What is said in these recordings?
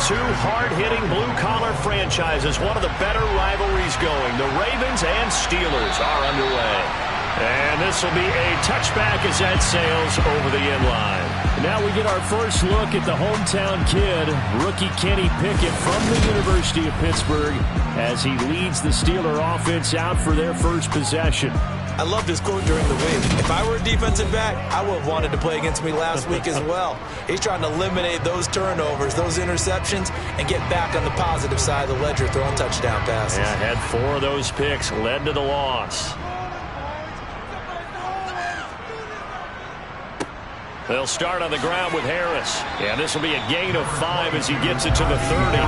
Two hard-hitting blue-collar franchises, one of the better rivalries going. The Ravens and Steelers are underway. And this will be a touchback as that sails over the end line. Now we get our first look at the hometown kid, rookie Kenny Pickett from the University of Pittsburgh, as he leads the Steeler offense out for their first possession. I love this quote during the week. If I were a defensive back, I would have wanted to play against me last week as well. He's trying to eliminate those turnovers, those interceptions, and get back on the positive side of the ledger, throwing touchdown passes. Yeah, had 4 of those picks, led to the loss. They'll start on the ground with Harris. And this will be a gain of 5 as he gets it to the 30.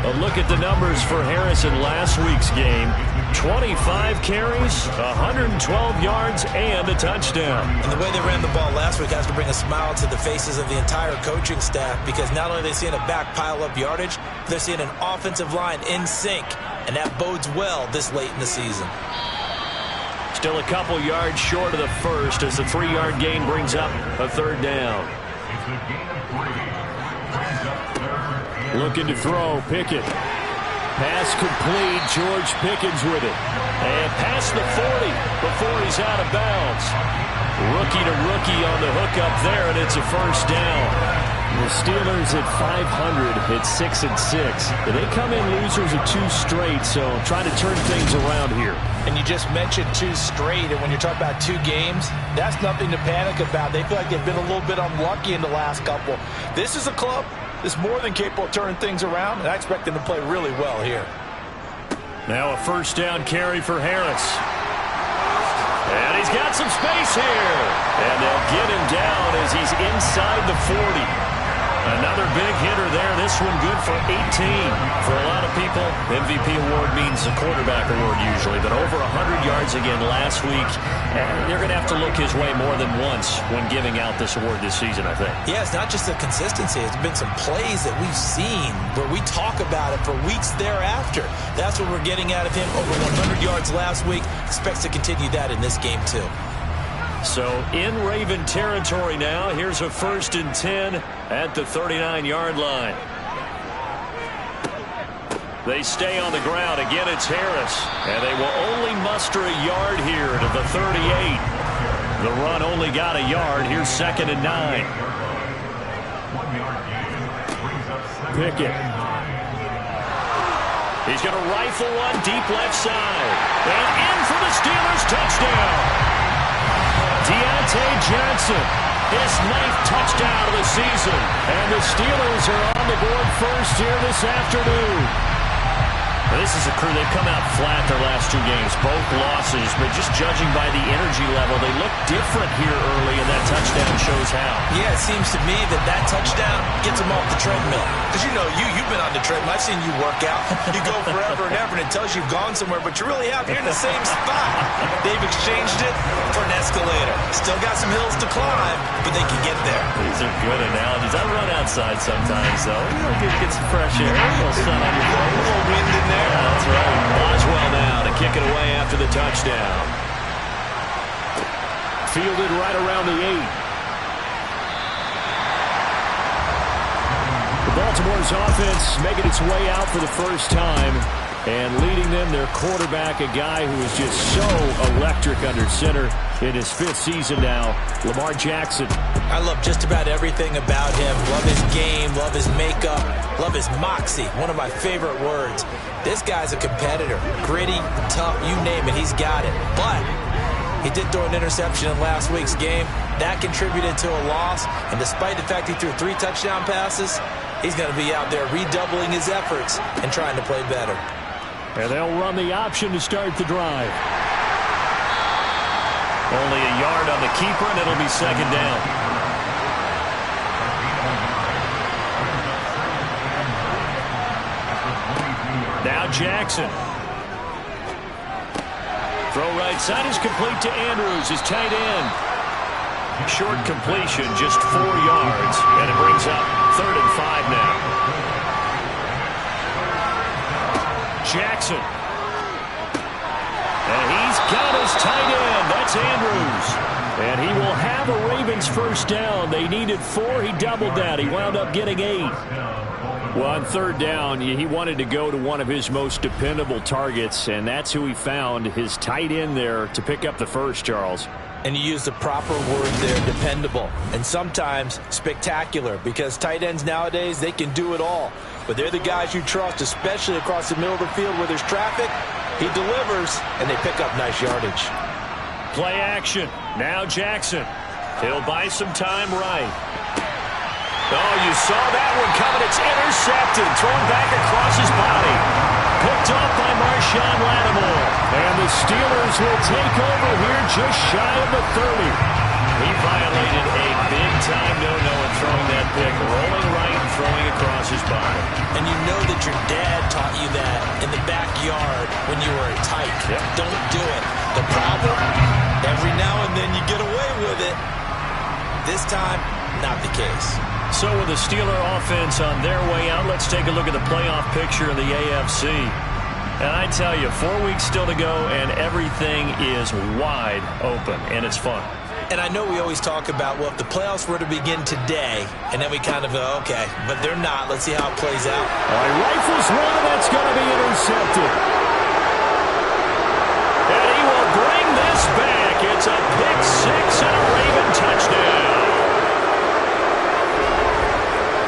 A look at the numbers for Harris in last week's game. 25 carries, 112 yards, and a touchdown. And the way they ran the ball last week has to bring a smile to the faces of the entire coaching staff, because not only are they seeing a back pile up yardage, they're seeing an offensive line in sync, and that bodes well this late in the season. Still a couple yards short of the first as the 3-yard gain brings up a 3rd down. Looking to throw, Pickett. Pass complete, George Pickens with it. And past the 40 before he's out of bounds. Rookie to rookie on the hook up there, and it's a 1st down. The Steelers at 500 at 6-6. They come in losers of 2 straight, so trying to turn things around here. And you just mentioned 2 straight, and when you're talking about 2 games, that's nothing to panic about. They feel like they've been a little bit unlucky in the last couple. This is a club that's more than capable of turning things around, and I expect them to play really well here. Now a 1st down carry for Harris. And he's got some space here. And they'll get him down as he's inside the 40. Another big hitter there. This one good for 18. For a lot of people, MVP award means the quarterback award usually. But over 100 yards again last week. And they're going to have to look his way more than once when giving out this award this season, I think. Yeah, it's not just the consistency. It's been some plays that we've seen where we talk about it for weeks thereafter. That's what we're getting out of him. Over 100 yards last week. Expects to continue that in this game, too. So in Raven territory now. Here's a 1st and 10 at the 39-yard line. They stay on the ground. Again, it's Harris. And they will only muster a yard here to the 38. The run only got a yard. Here's 2nd and 9. Pickett. He's going to rifle one deep left side. And in for the Steelers touchdown. Deontay Johnson, his 9th touchdown of the season. And the Steelers are on the board first here this afternoon. This is a crew. They've come out flat their last 2 games, both losses, but just judging by the energy level, they look different here early, and that touchdown shows how. Yeah, it seems to me that touchdown gets them off the treadmill. Because you've been on the treadmill. I've seen you work out. You go forever and ever, and it tells you you've gone somewhere, but you really have. You're in the same spot. They've exchanged it for an escalator. Still got some hills to climb, but they can get there. These are good analogies. I run outside sometimes, though. Get some fresh air, a little sun on your face. A little wind in there. Yeah, that's right. Boswell now to kick it away after the touchdown. Fielded right around the 8. The Baltimore's offense making its way out for the first time. And leading them, their quarterback, a guy who is just so electric under center in his 5th season now, Lamar Jackson. I love just about everything about him. Love his game, love his makeup, love his moxie. One of my favorite words. This guy's a competitor. Gritty, tough, you name it, he's got it. But he did throw an interception in last week's game. That contributed to a loss. And despite the fact he threw 3 touchdown passes, he's going to be out there redoubling his efforts and trying to play better. And they'll run the option to start the drive. Only a yard on the keeper, and it'll be 2nd down. Now Jackson. Throw right side is complete to Andrews, his tight end. Short completion, just 4 yards, and it brings up 3rd and 5 now. Jackson. And he's got his tight end. That's Andrews. And he will have a Ravens first down. They needed 4. He doubled that. He wound up getting 8. Well, on third down, he wanted to go to one of his most dependable targets, and that's who he found, his tight end there, to pick up the first, Charles. And you use the proper word there, dependable, and sometimes spectacular, because tight ends nowadays, they can do it all. But they're the guys you trust, especially across the middle of the field where there's traffic. He delivers, and they pick up nice yardage. Play action. Now Jackson. He'll buy some time right. Oh, you saw that one coming. It's intercepted. Thrown back across his body. Picked up by Marshawn Lattimore. And the Steelers will take over here just shy of the 30. He violated a big-time no-no in throwing that pick. Rolling right and throwing across his body. And you know that your dad taught you that in the backyard when you were tight. Yep. Don't do it. The problem, every now and then you get away with it. This time, not the case. So with the Steeler offense on their way out, let's take a look at the playoff picture in the AFC. And I tell you, 4 weeks still to go, and everything is wide open, and it's fun. And I know we always talk about, well, if the playoffs were to begin today, and then we kind of go, okay, but they're not. Let's see how it plays out. All right, rifles one, that's going to be intercepted. And he will bring this back. It's a pick six and a Raven touchdown.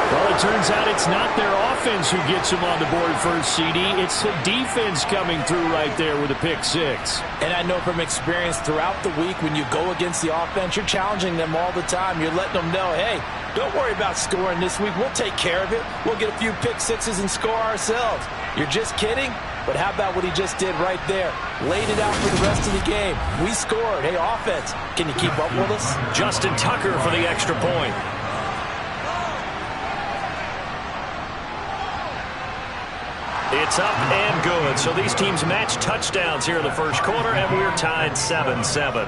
Well, it turns out it's not their offense who gets them on the board first, CD. It's the defense coming through right there with a pick six. And I know from experience throughout the week when you go against the offense, you're challenging them all the time. You're letting them know, hey, don't worry about scoring this week. We'll take care of it. We'll get a few pick sixes and score ourselves. You're just kidding? But how about what he just did right there? Laid it out for the rest of the game. We scored. Hey, offense, can you keep up with us? Justin Tucker for the extra point. It's up and good. So these teams match touchdowns here in the first quarter, and we're tied 7-7.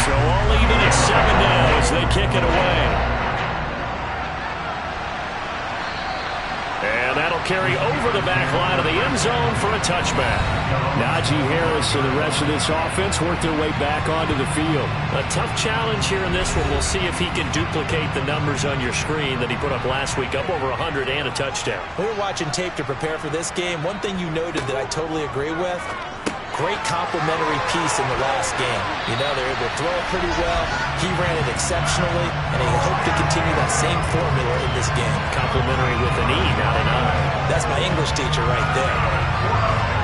So all even at 7 now as they kick it away. And that'll carry over the back line of the end zone for a touchback. Najee Harris and the rest of this offense work their way back onto the field. A tough challenge here in this one. We'll see if he can duplicate the numbers on your screen that he put up last week, up over 100 and a touchdown. We were watching tape to prepare for this game. One thing you noted that I totally agree with, great complimentary piece in the last game. You know, they're able to throw it pretty well. He ran it exceptionally, and he hoped to continue that same formula in this game. Complimentary with an E, not an I. That's my English teacher right there.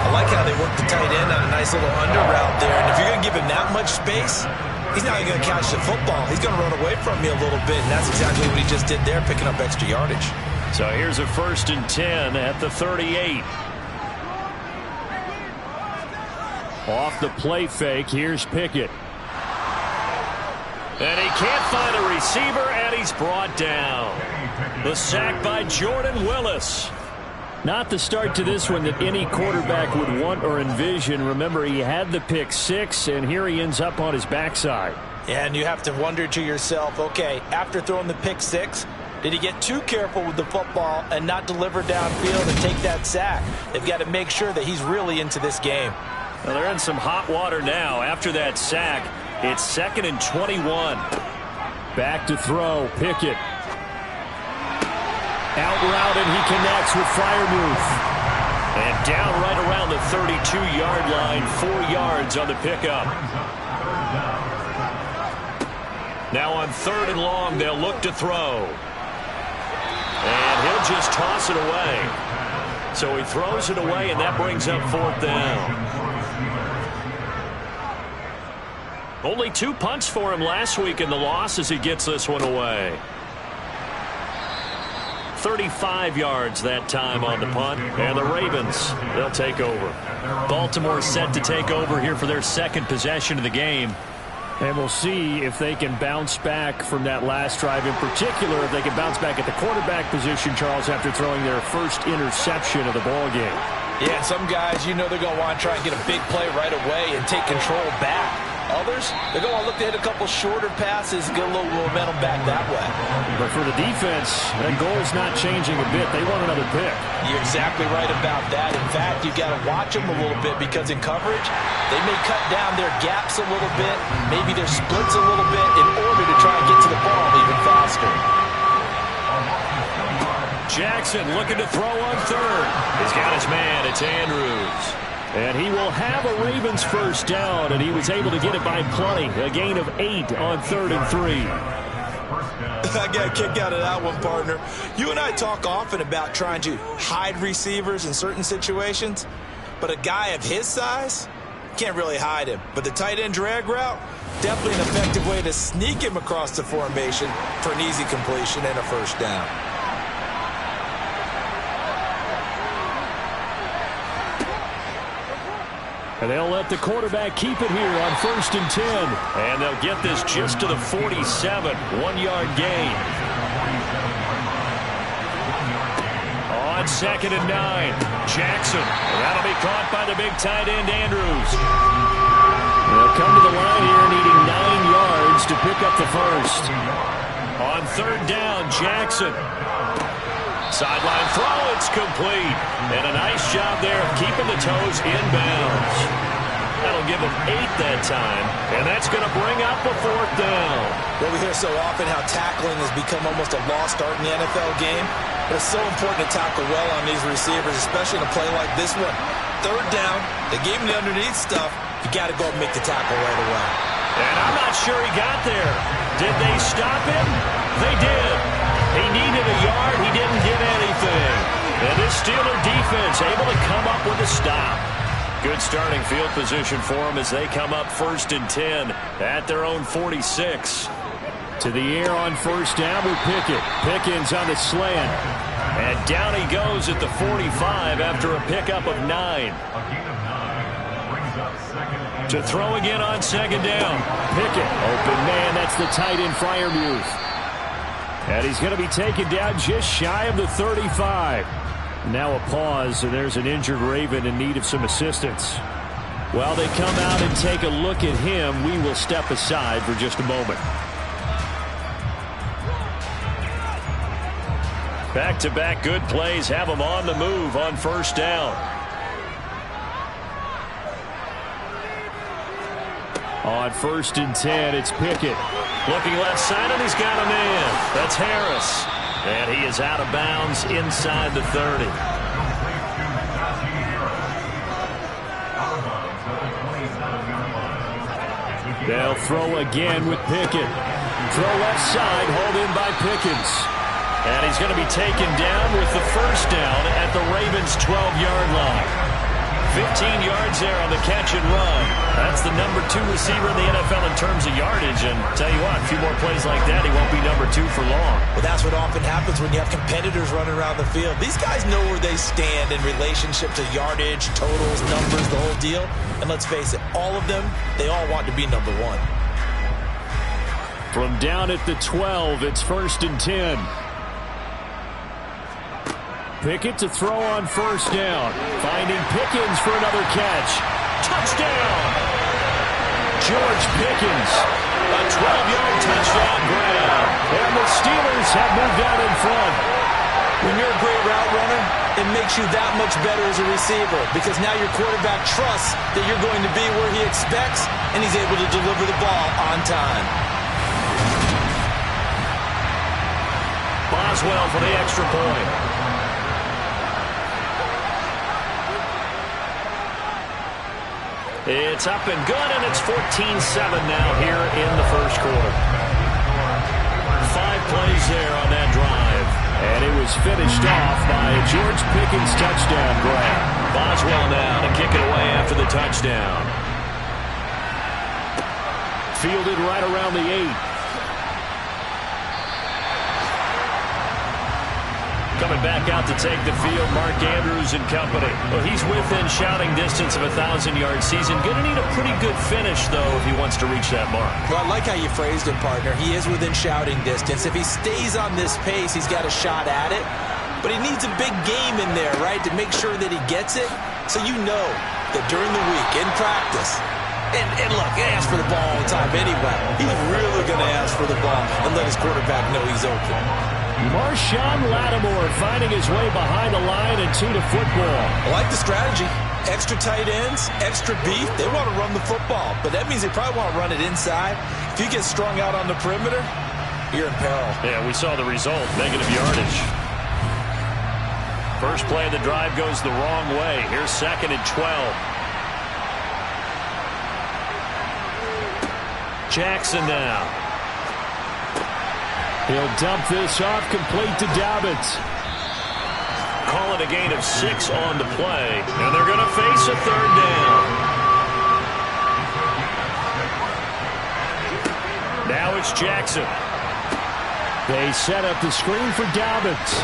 I like how they work the tight end on a nice little under route there. And if you're going to give him that much space, he's not even going to catch the football. He's going to run away from you a little bit, and that's exactly what he just did there, picking up extra yardage. So here's a 1st and 10 at the 38. Off the play fake, here's Pickett. And he can't find a receiver, and he's brought down. The sack by Jordan Willis. Not the start to this one that any quarterback would want or envision. Remember, he had the pick six, and here he ends up on his backside. Yeah, and you have to wonder to yourself, okay, after throwing the pick six, did he get too careful with the football and not deliver downfield and take that sack? They've got to make sure that he's really into this game. Well, they're in some hot water now. After that sack, it's 2nd and 21. Back to throw, Pickett. Out route, and he connects with Freiermuth. And down right around the 32-yard line, 4 yards on the pickup. Now on 3rd and long, they'll look to throw. And he'll just toss it away. So he throws it away, and that brings up 4th down. Only 2 punts for him last week in the loss as he gets this one away. 35 yards that time on the punt. And the Ravens, they'll take over. Baltimore set to take over here for their 2nd possession of the game. And we'll see if they can bounce back from that last drive. In particular, if they can bounce back at the quarterback position, Charles, after throwing their first interception of the ball game. Yeah, some guys, you know they're going to want to try and get a big play right away and take control back. Others, they're going to look to hit a couple shorter passes, get a little momentum back that way. But for the defense, that goal's not changing a bit. They want another pick. You're exactly right about that. In fact, you've got to watch them a little bit because in coverage, they may cut down their gaps a little bit, maybe their splits a little bit in order to try and get to the ball even faster. Jackson looking to throw on third. He's got his man. It's Andrews. And he will have a Ravens first down, and he was able to get it by plenty. A gain of 8 on 3rd and 3. I got a kick out of that one, partner. You and I talk often about trying to hide receivers in certain situations, but a guy of his size can't really hide him. But the tight end drag route, definitely an effective way to sneak him across the formation for an easy completion and a first down. And they'll let the quarterback keep it here on 1st and 10. And they'll get this just to the 47. 1-yard gain. On 2nd and 9. Jackson. That'll be caught by the big tight end, Andrews. They'll come to the line here needing 9 yards to pick up the first. On 3rd down, Jackson. Sideline throw, it's complete. And a nice job there of keeping the toes inbounds. That'll give him 8 that time. And that's going to bring up a 4th down. Well, we hear so often how tackling has become almost a lost art in the NFL game. But it's so important to tackle well on these receivers, especially in a play like this one. 3rd down, they gave him the underneath stuff. You got to go and make the tackle right away. And I'm not sure he got there. Did they stop him? They did. He needed a yard. He didn't get anything. And this Steeler defense able to come up with a stop. Good starting field position for them as they come up 1st and 10 at their own 46. To the air on 1st down with Pickett. Pickens on the slant. And down he goes at the 45 after a pickup of 9. To throw again on 2nd down. Pickett, open man, that's the tight end Freiermuth. And he's going to be taken down just shy of the 35. Now a pause, and there's an injured Raven in need of some assistance. While they come out and take a look at him, we will step aside for just a moment. Back-to-back good plays have them on the move on 1st down. On 1st and 10, it's Pickett. Looking left side, and he's got a man. That's Harris. And he is out of bounds inside the 30. They'll throw again with Pickett. Throw left side, hauled in by Pickens. And he's going to be taken down with the first down at the Ravens' 12-yard line. 15 yards there on the catch and run. That's the number 2 receiver in the NFL in terms of yardage. And tell you what, a few more plays like that, he won't be number 2 for long. Well, that's what often happens when you have competitors running around the field. These guys know where they stand in relationship to yardage, totals, numbers, the whole deal. And let's face it, all of them, they all want to be number 1. From down at the 12, it's 1st and 10. Pickett to throw on 1st down. Finding Pickens for another catch. Touchdown! George Pickens. A 12-yard touchdown grab. And the Steelers have moved out in front. When you're a great route runner, it makes you that much better as a receiver because now your quarterback trusts that you're going to be where he expects, and he's able to deliver the ball on time. Boswell for the extra point. It's up and good, and it's 14-7 now here in the first quarter. 5 plays there on that drive. And it was finished off by a George Pickens touchdown grab. Boswell now to kick it away after the touchdown. Fielded right around the 8. Coming back out to take the field, Mark Andrews and company. Well, he's within shouting distance of a 1,000-yard season. Going to need a pretty good finish, though, if he wants to reach that mark. Well, I like how you phrased it, partner. He is within shouting distance. If he stays on this pace, he's got a shot at it. But he needs a big game in there, right, to make sure that he gets it. So you know that during the week, in practice, And look, he asks for the ball all the time anyway. He's really going to ask for the ball and let his quarterback know he's open. Marshon Lattimore finding his way behind the line and 2 to football. I like the strategy. Extra tight ends, extra beef. They want to run the football, but that means they probably want to run it inside. If you get strung out on the perimeter, you're in peril. Yeah, we saw the result, negative yardage. First play of the drive goes the wrong way. Here's 2nd and 12. Jackson now. He'll dump this off, complete to Dobbins. Call it a gain of 6 on the play, and they're going to face a 3rd down. Now it's Jackson. They set up the screen for Dobbins.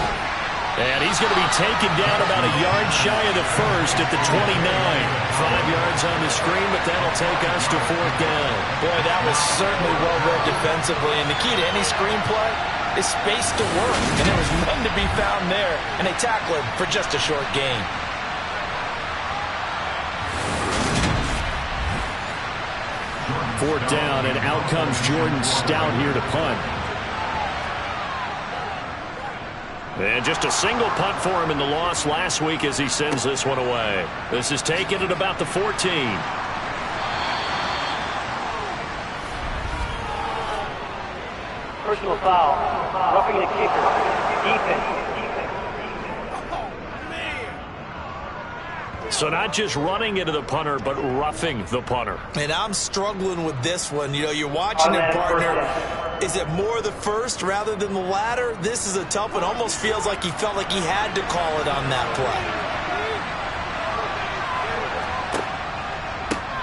And he's going to be taken down about a yard shy of the first at the 29. 5 yards on the screen, but that'll take us to 4th down. Boy, that was certainly well read defensively. And the key to any screenplay is space to work. And there was none to be found there. And they tackle him for just a short gain. Fourth down, and out comes Jordan Stout here to punt. And just a single punt for him in the loss last week as he sends this one away. This is taken at about the 14. Personal foul. Roughing the kicker. Defense. So not just running into the punter, but roughing the punter. And I'm struggling with this one. You know, you're watching it, partner. Is it more the first rather than the latter? This is a tough one. Almost feels like he felt like he had to call it on that play.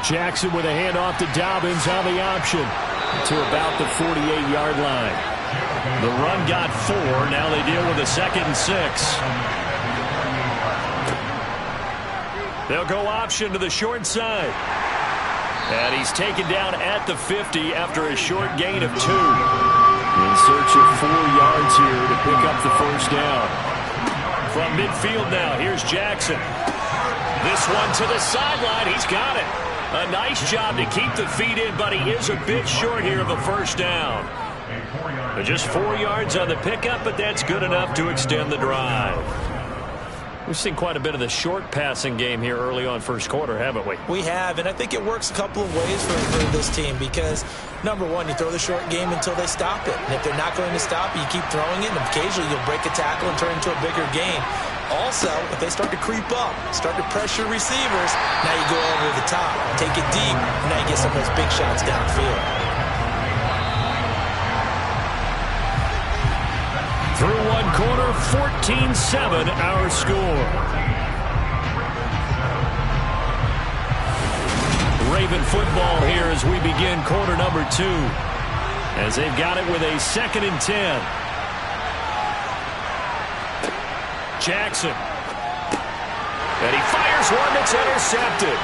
Jackson with a handoff to Dobbins on the option to about the 48-yard line. The run got 4. Now they deal with a 2nd and 6. They'll go option to the short side. And he's taken down at the 50 after a short gain of 2. In search of 4 yards here to pick up the first down. From midfield now, here's Jackson. This one to the sideline. He's got it. A nice job to keep the feet in, but he is a bit short here of a first down. Just 4 yards on the pickup, but that's good enough to extend the drive. We've seen quite a bit of the short passing game here early on first quarter, haven't we? We have, and I think it works a couple of ways for this team because, number one, you throw the short game until they stop it. And if they're not going to stop it, you keep throwing it, and occasionally you'll break a tackle and turn into a bigger gain. Also, if they start to creep up, start to pressure receivers, now you go over the top, take it deep, and now you get some of those big shots downfield. Through one quarter, 14-7 our score. Raven football here as we begin quarter number 2. As they've got it with a 2nd and 10. Jackson. And he fires one that's intercepted.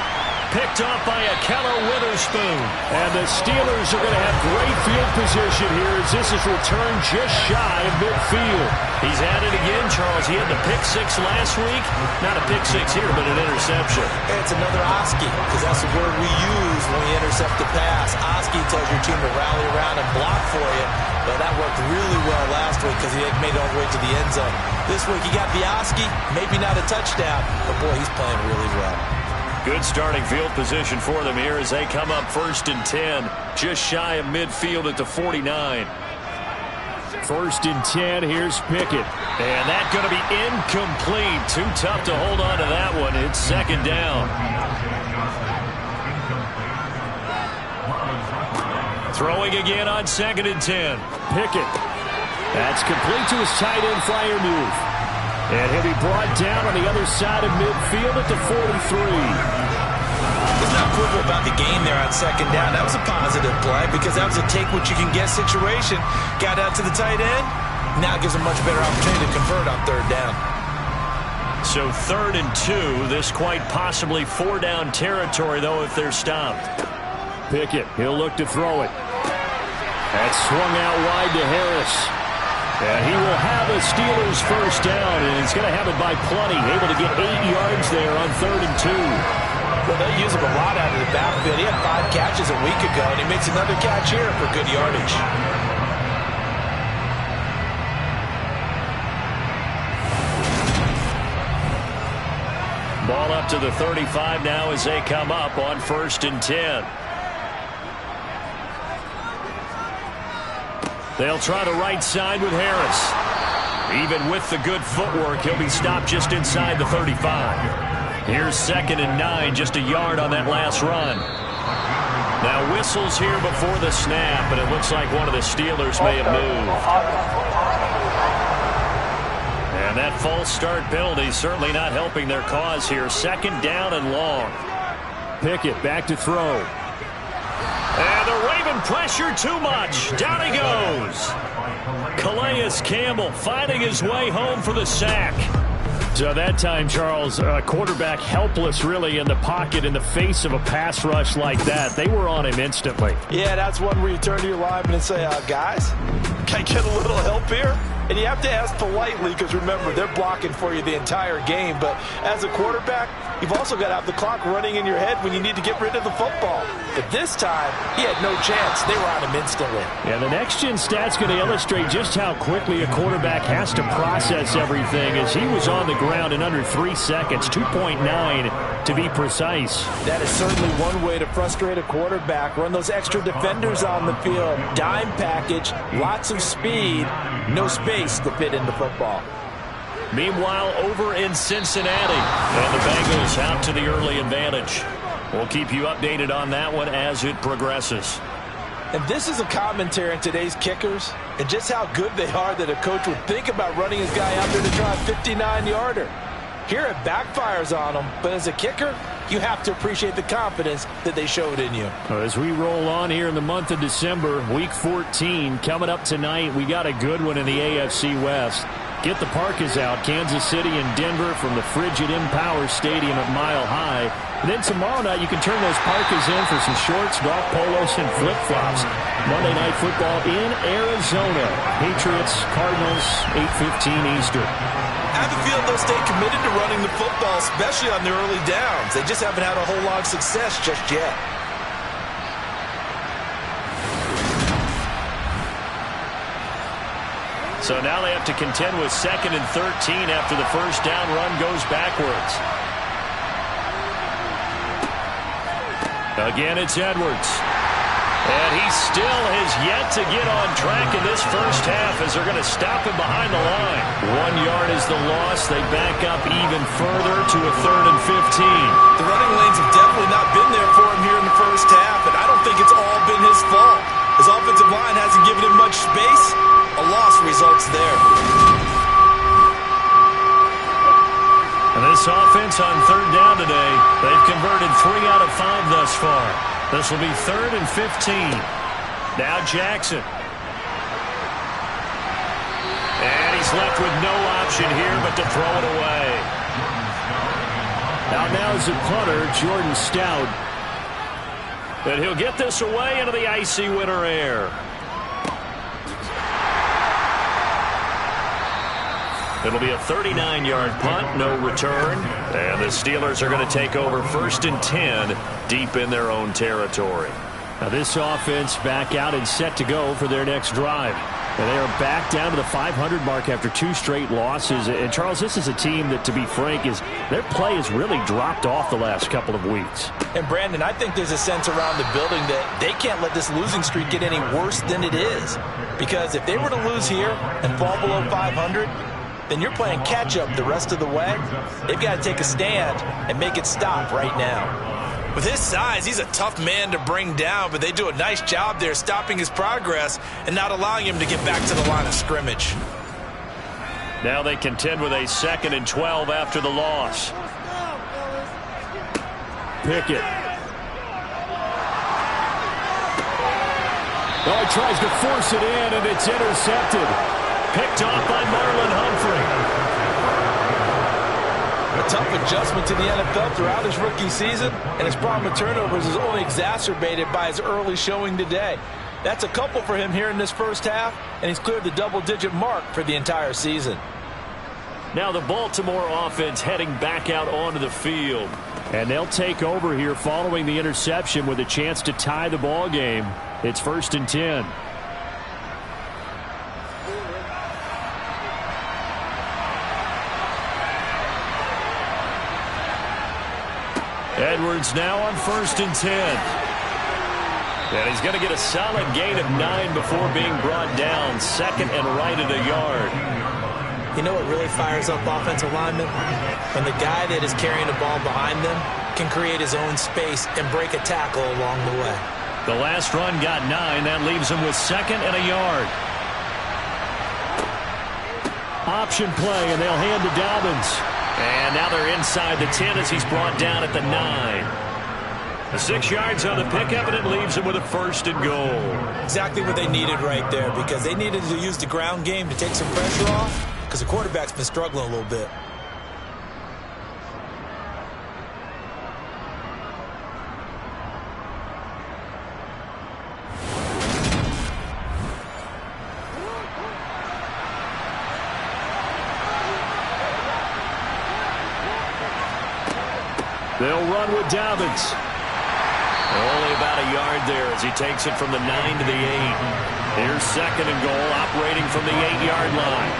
Picked off by Akello Witherspoon. And the Steelers are going to have great field position here as this is returned just shy of midfield. He's at it again, Charles. He had the pick 6 last week. Not a pick 6 here, but an interception. And it's another Oski, because that's the word we use when we intercept the pass. Oski tells your team to rally around and block for you. But that worked really well last week because he had made it all the way to the end zone. This week he got the Oski, maybe not a touchdown, but boy, he's playing really well. Good starting field position for them here as they come up 1st and 10, just shy of midfield at the 49. 1st and 10, here's Pickett. And that's going to be incomplete. Too tough to hold on to that one. It's 2nd down. Throwing again on 2nd and 10. Pickett. That's complete to his tight end flyer move. And he'll be brought down on the other side of midfield at the 43. Let's not quibble about the gain there on 2nd down. That was a positive play because that was a take-what-you-can-get situation. Got out to the tight end. Now it gives a much better opportunity to convert on 3rd down. So 3rd and 2. This quite possibly 4-down territory, though, if they're stopped. Pickett, he'll look to throw it. That's swung out wide to Harris. And he will have a Steelers first down, and he's going to have it by plenty. Able to get 8 yards there on 3rd and 2. Well, they use him a lot out of the backfield. He had 5 catches a week ago, and he makes another catch here for good yardage. Ball up to the 35 now as they come up on 1st and 10. They'll try the right side with Harris. Even with the good footwork, he'll be stopped just inside the 35. Here's 2nd and 9, just a yard on that last run. Now whistles here before the snap, and it looks like one of the Steelers may have moved. And that false start penalty certainly not helping their cause here. 2nd down and long. Pickett back to throw. And the Raven pressure too much. Down he goes. Calais Campbell finding his way home for the sack. So that time, Charles, quarterback helpless really in the pocket in the face of a pass rush like that. They were on him instantly. Yeah, that's one where you turn to your lineman and say, guys, can I get a little help here? And you have to ask politely because, remember, they're blocking for you the entire game. But as a quarterback, you've also got to have the clock running in your head when you need to get rid of the football. But this time, he had no chance. They were on him instantly. Yeah, the next-gen stat's going to illustrate just how quickly a quarterback has to process everything as he was on the ground in under 3 seconds, 2.9 to be precise. That is certainly one way to frustrate a quarterback. Run those extra defenders on the field. Dime package, lots of speed, no space to fit in the football. Meanwhile, over in Cincinnati, and the Bengals out to the early advantage. We'll keep you updated on that one as it progresses. And this is a commentary on today's kickers and just how good they are that a coach would think about running his guy out there to try a 59-yarder. Here it backfires on them, but as a kicker, you have to appreciate the confidence that they showed in you. As we roll on here in the month of December, Week 14, coming up tonight, we got a good one in the AFC West. Get the Parkas out, Kansas City and Denver from the frigid Empower Stadium at Mile High. And then tomorrow night, you can turn those Parkas in for some shorts, golf polos, and flip-flops. Monday Night Football in Arizona. Patriots, Cardinals, 8:15 Eastern. I have a feeling they'll stay committed to running the football, especially on the early downs. They just haven't had a whole lot of success just yet. So now they have to contend with 2nd and 13 after the first down run goes backwards. Again, it's Edwards. And he still has yet to get on track in this first half as they're going to stop him behind the line. 1 yard is the loss. They back up even further to a 3rd and 15. The running lanes have definitely not been there for him here in the first half, and I don't think it's all been his fault. His offensive line hasn't given him much space. A loss results there. And this offense on 3rd down today, they've converted 3 out of 5 thus far. This will be 3rd and 15. Now Jackson. And he's left with no option here but to throw it away. Now is the punter, Jordan Stout. And he'll get this away into the icy winter air. It'll be a 39-yard punt, no return. And the Steelers are going to take over 1st and 10 deep in their own territory. Now this offense back out and set to go for their next drive. And they are back down to the 500 mark after 2 straight losses. And Charles, this is a team that, to be frank, their play has really dropped off the last couple of weeks. And Brandon, I think there's a sense around the building that they can't let this losing streak get any worse than it is. Because if they were to lose here and fall below 500, then you're playing catch-up the rest of the way. They've got to take a stand and make it stop right now. With his size, he's a tough man to bring down, but they do a nice job there stopping his progress and not allowing him to get back to the line of scrimmage. Now they contend with a 2nd and 12 after the loss. Pickett. Oh, he tries to force it in, and it's intercepted. Picked off by Marlon Humphrey. A tough adjustment to the NFL throughout his rookie season, and his problem with turnovers is only exacerbated by his early showing today. That's a couple for him here in this first half, and he's cleared the double-digit mark for the entire season. Now the Baltimore offense heading back out onto the field. And they'll take over here following the interception with a chance to tie the ball game. It's 1st and 10. Edwards now on 1st and 10. And he's going to get a solid gain of 9 before being brought down. 2nd and right at a yard. You know what really fires up offensive linemen? When the guy that is carrying the ball behind them can create his own space and break a tackle along the way. The last run got 9. That leaves him with 2nd and a yard. Option play, and they'll hand to Dobbins. And now they're inside the 10 as he's brought down at the 9. The 6 yards on the pickup, and it leaves him with a 1st and goal. Exactly what they needed right there, because they needed to use the ground game to take some pressure off, because the quarterback's been struggling a little bit. They'll run with Dobbins. Only about a yard there as he takes it from the 9 to the 8. Here's 2nd and goal, operating from the 8-yard line.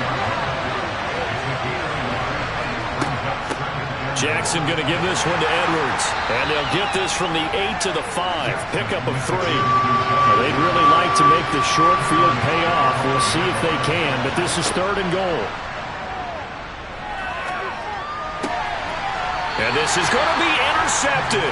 Jackson going to give this one to Edwards. And they'll get this from the 8 to the 5. Pickup of 3. Well, they'd really like to make the short field pay off. We'll see if they can, but this is 3rd and goal. And this is going to be intercepted.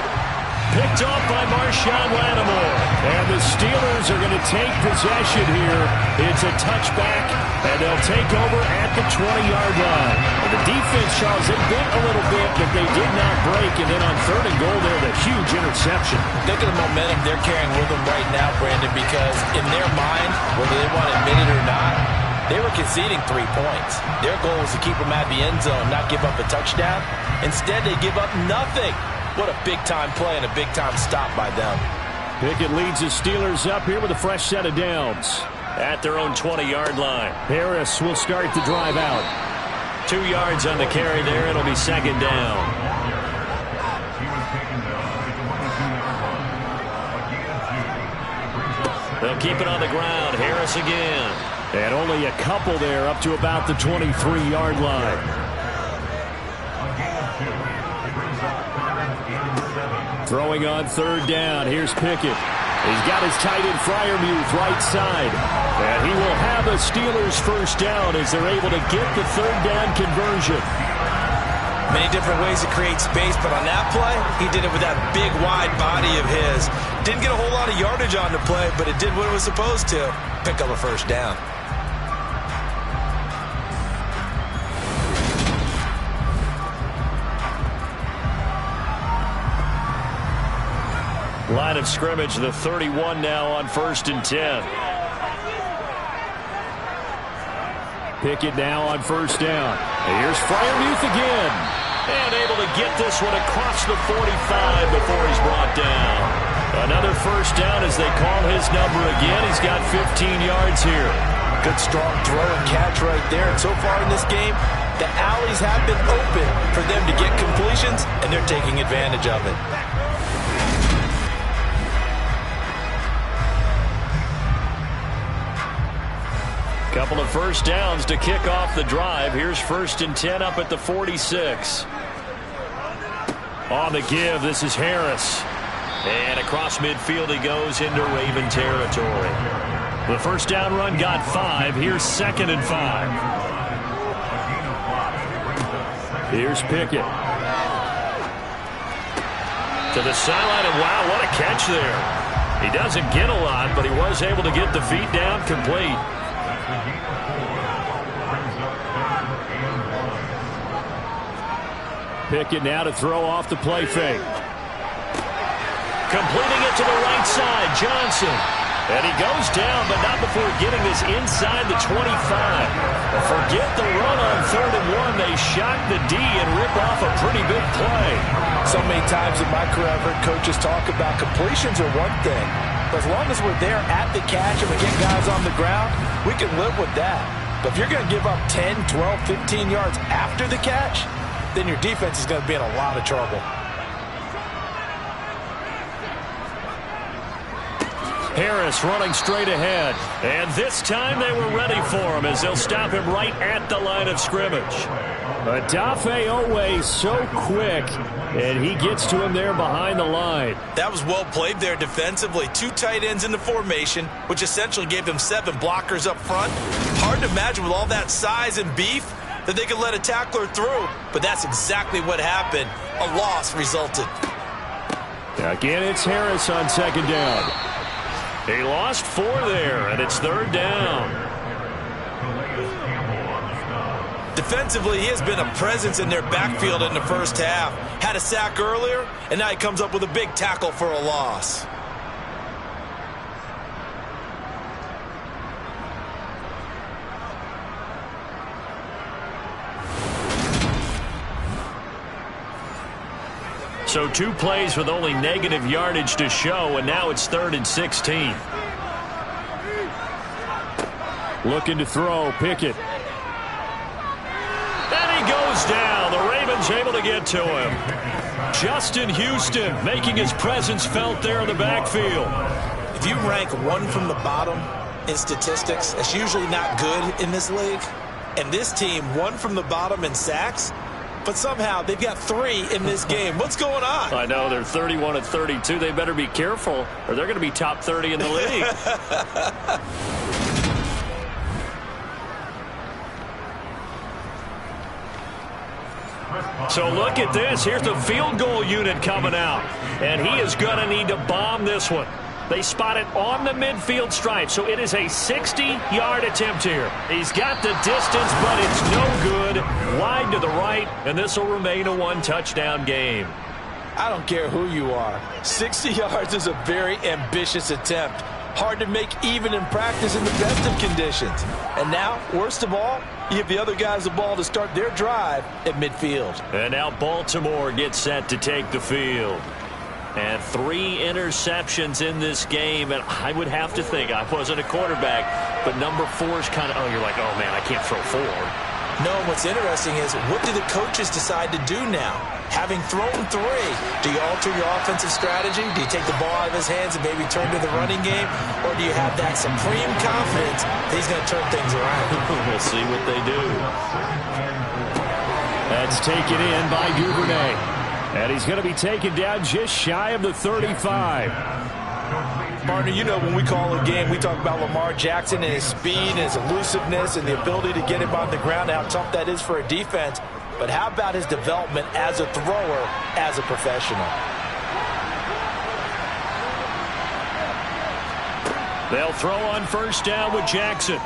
Picked off by Marshawn Lattimore. And the Steelers are going to take possession here. It's a touchback, and they'll take over at the 20-yard line. And the defense, Charles, they bit a little bit, but they did not break. And then on 3rd and goal there, the huge interception. Think of the momentum they're carrying with them right now, Brandon, because in their mind, whether they want to admit it or not, they were conceding 3 points. Their goal was to keep them at the end zone, not give up a touchdown. Instead, they give up nothing. What a big-time play and a big-time stop by them. Pickett leads the Steelers up here with a fresh set of downs. At their own 20-yard line. Harris will start the drive out. 2 yards on the carry there. It'll be 2nd down. They'll keep it on the ground. Harris again. And only a couple there up to about the 23-yard line. Throwing on 3rd down. Here's Pickett. He's got his tight end Freiermuth right side. And he will have a Steelers 1st down as they're able to get the 3rd down conversion. Many different ways to create space, but on that play, he did it with that big, wide body of his. Didn't get a whole lot of yardage on the play, but it did what it was supposed to. Pick up a 1st down. Line of scrimmage, the 31 now on 1st and 10. Pickett now on 1st down. Here's Freiermuth again. And able to get this one across the 45 before he's brought down. Another 1st down as they call his number again. He's got 15 yards here. Good strong throw and catch right there. And so far in this game, the alleys have been open for them to get completions, and they're taking advantage of it. Couple of 1st downs to kick off the drive. Here's 1st and 10 up at the 46. On the give, this is Harris. And across midfield he goes into Raven territory. The 1st down run got 5. Here's 2nd and 5. Here's Pickett. To the sideline, and wow, what a catch there. He doesn't get a lot, but he was able to get the feet down complete. Pickett now to throw off the play fake. Completing it to the right side, Johnson. And he goes down, but not before getting this inside the 25. Forget the run on 3rd and 1. They shock the D and rip off a pretty big play. So many times in my career, I've heard coaches talk about completions are one thing. But as long as we're there at the catch and we get guys on the ground, we can live with that. But if you're going to give up 10, 12, 15 yards after the catch, then your defense is going to be in a lot of trouble. Harris running straight ahead. And this time they were ready for him as they'll stop him right at the line of scrimmage. Odafe Oweh so quick, and he gets to him there behind the line. That was well played there defensively. 2 tight ends in the formation, which essentially gave them 7 blockers up front. Hard to imagine with all that size and beef that they could let a tackler through, but that's exactly what happened. A loss resulted. Again, it's Harris on second down. He lost 4 there, and it's third down. Defensively, he has been a presence in their backfield in the first half. Had a sack earlier, and now he comes up with a big tackle for a loss. So 2 plays with only negative yardage to show, and now it's 3rd and 16. Looking to throw, Pickett. And he goes down. The Ravens able to get to him. Justin Houston making his presence felt there in the backfield. If you rank 1 from the bottom in statistics, that's usually not good in this league. And this team, 1 from the bottom in sacks, but somehow they've got 3 in this game. What's going on? I know, they're 31 and 32. They better be careful, or they're going to be top 30 in the league. So look at this. Here's the field goal unit coming out. And he is going to need to bomb this one. They spot it on the midfield stripe, so it is a 60-yard attempt here. He's got the distance, but it's no good. Wide to the right, and this will remain a 1-touchdown game. I don't care who you are. 60 yards is a very ambitious attempt. Hard to make even in practice in the best of conditions. And now, worst of all, you give the other guys the ball to start their drive at midfield. And now Baltimore gets set to take the field. And 3 interceptions in this game, and I would have to think, I wasn't a quarterback, but number 4 is kind of, you're like, oh man, I can't throw 4. No, what's interesting is, what do the coaches decide to do now? Having thrown 3, do you alter your offensive strategy? Do you take the ball out of his hands and maybe turn to the running game? Or do you have that supreme confidence that he's going to turn things around? We'll see what they do. That's taken in by Duvernay. And he's going to be taken down just shy of the 35. Partner, you know when we call a game, we talk about Lamar Jackson and his speed and his elusiveness and the ability to get him on the ground, how tough that is for a defense. But how about his development as a thrower, as a professional? They'll throw on first down with Jackson.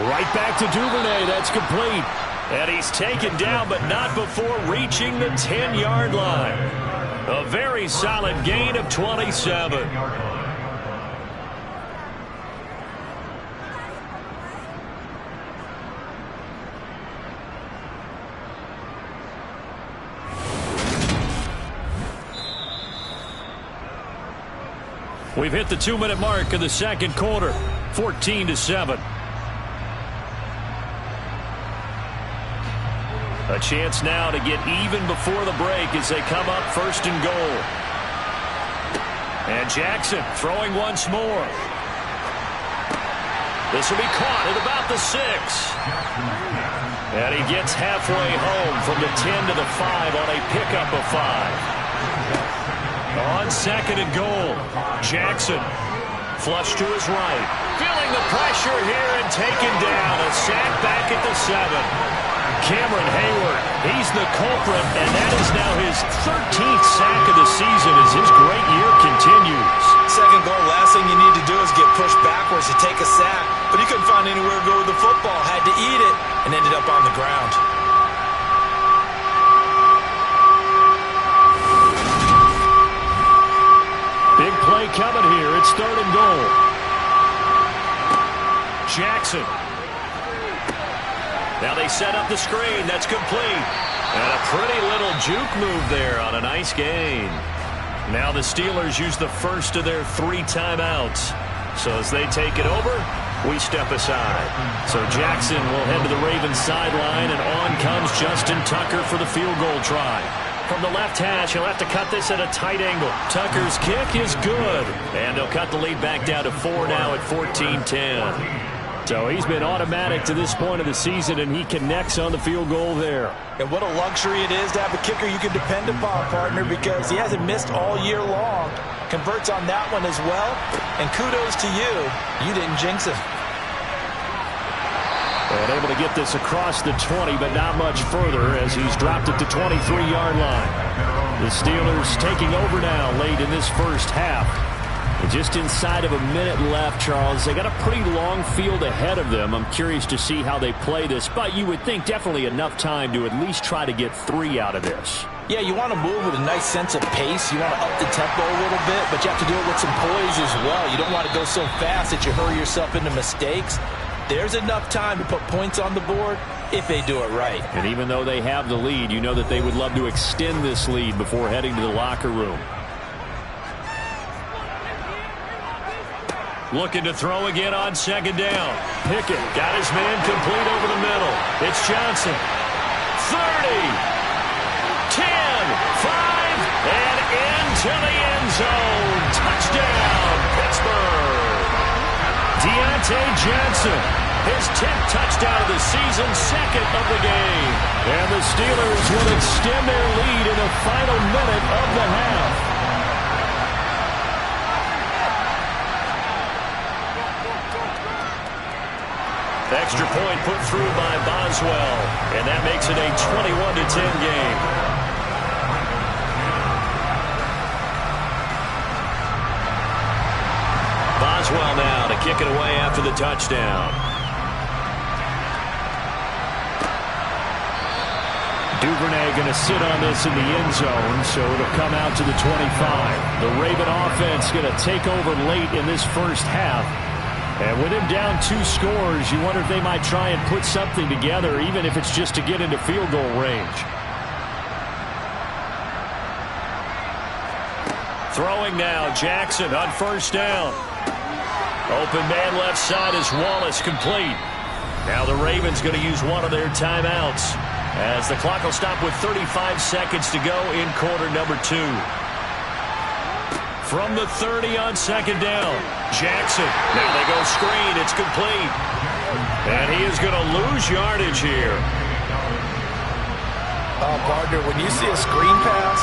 Right back to Duvernay. That's complete. And he's taken down, but not before reaching the 10-yard line. A very solid gain of 27. We've hit the 2-minute mark of the second quarter, 14-7. A chance now to get even before the break as they come up first and goal. And Jackson throwing once more. This will be caught at about the 6. And he gets halfway home from the 10 to the 5 on a pickup of 5. On second and goal, Jackson flush to his right. Feeling the pressure here and taken down. A sack back at the 7. Cameron Hayward, he's the culprit, and that is now his 13th sack of the season as his great year continues. Second goal, last thing you need to do is get pushed backwards to take a sack, but he couldn't find anywhere to go with the football, had to eat it, and ended up on the ground. Big play coming here. It's third and goal. Jackson. Now they set up the screen. That's complete. And a pretty little juke move there on a nice gain. Now the Steelers use the first of their 3 timeouts. So as they take it over, we step aside. So Jackson will head to the Ravens sideline, and on comes Justin Tucker for the field goal try. from the left hash. He'll have to cut this at a tight angle. Tucker's kick is good. And they'll cut the lead back down to 4 now at 14-10. So he's been automatic to this point of the season, and he connects on the field goal there. And what a luxury it is to have a kicker you can depend upon, partner, because he hasn't missed all year long. Converts on that one as well. And kudos to you. You didn't jinx it. And able to get this across the 20, but not much further as he's dropped it to 23-yard line. The Steelers taking over now late in this first half. And just inside of a minute left, Charles. They got a pretty long field ahead of them. I'm curious to see how they play this, but you would think definitely enough time to at least try to get 3 out of this. Yeah, you want to move with a nice sense of pace. You want to up the tempo a little bit, but you have to do it with some poise as well. You don't want to go so fast that you hurry yourself into mistakes. There's enough time to put points on the board if they do it right. And even though they have the lead, you know that they would love to extend this lead before heading to the locker room. Looking to throw again on second down. Pickett got his man complete over the middle. It's Johnson. 30, 10, 5, and into the end zone. Touchdown, Pittsburgh. Deontay Johnson, his 10th touchdown of the season, 2nd of the game. And the Steelers will extend their lead in the final minute of the half. Extra point put through by Boswell, and that makes it a 21-10 game. Boswell now to kick it away after the touchdown. Duvernay going to sit on this in the end zone, so it'll come out to the 25. The Raven offense going to take over late in this first half. And with him down 2 scores, you wonder if they might try and put something together, even if it's just to get into field goal range. Throwing now, Jackson on first down. Open man left side is Wallace, complete. Now the Ravens going to use one of their timeouts as the clock will stop with 35 seconds to go in quarter number 2. From the 30 on second down, Jackson. Now they go screen. It's complete. And he is going to lose yardage here. Partner, when you see a screen pass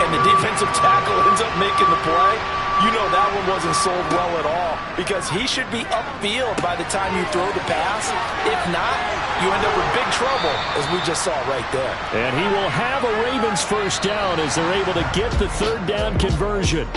and the defensive tackle ends up making the play, you know that one wasn't sold well at all, because he should be upfield by the time you throw the pass. If not, you end up with big trouble, as we just saw right there. And he will have a Ravens first down as they're able to get the 3rd down conversion.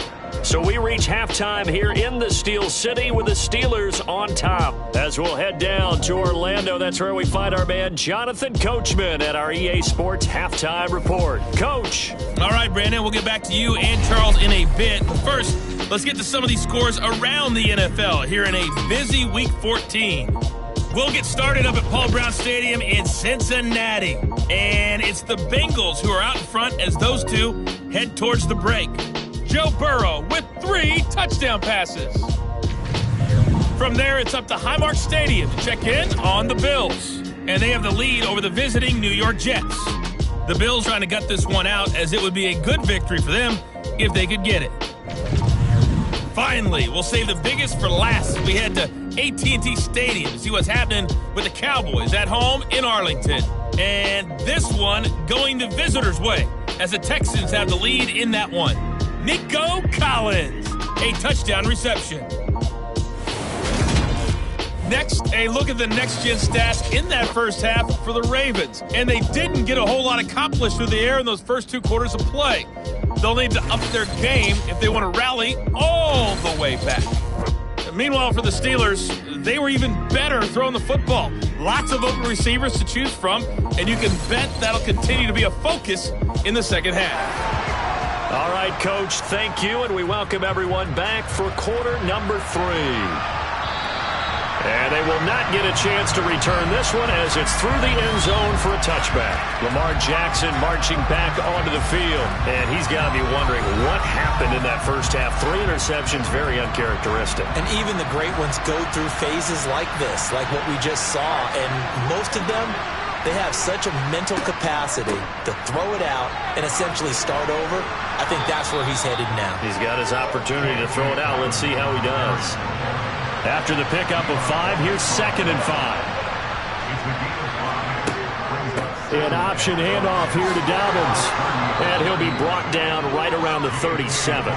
So we reach halftime here in the Steel City with the Steelers on top. As we'll head down to Orlando, that's where we find our man Jonathan Coachman at our EA Sports Halftime Report. Coach. All right, Brandon, we'll get back to you and Charles in a bit. But first, let's get to some of these scores around the NFL here in a busy Week 14. We'll get started up at Paul Brown Stadium in Cincinnati. And it's the Bengals who are out in front as those two head towards the break. Joe Burrow with 3 touchdown passes. From there, it's up to Highmark Stadium to check in on the Bills. And they have the lead over the visiting New York Jets. The Bills trying to gut this one out, as it would be a good victory for them if they could get it. Finally, we'll save the biggest for last. We head to AT&T Stadium to see what's happening with the Cowboys at home in Arlington. And this one going the visitors' way, as the Texans have the lead in that one. Nico Collins, a touchdown reception. Next, a look at the next-gen stats in that first half for the Ravens. And they didn't get a whole lot accomplished through the air in those first 2 quarters of play. They'll need to up their game if they want to rally all the way back. Meanwhile, for the Steelers, they were even better throwing the football. Lots of open receivers to choose from, and you can bet that'll continue to be a focus in the second half. All right, Coach, thank you, and we welcome everyone back for quarter number 3. And they will not get a chance to return this one as it's through the end zone for a touchback. Lamar Jackson marching back onto the field, and he's got to be wondering what happened in that first half. 3 interceptions, very uncharacteristic. And even the great ones go through phases like this, like what we just saw, and most of them they have such a mental capacity to throw it out and essentially start over. I think that's where he's headed now. He's got his opportunity to throw it out. Let's see how he does. After the pickup of 5, here's 2nd and 5. An option handoff here to Dobbins. And he'll be brought down right around the 37.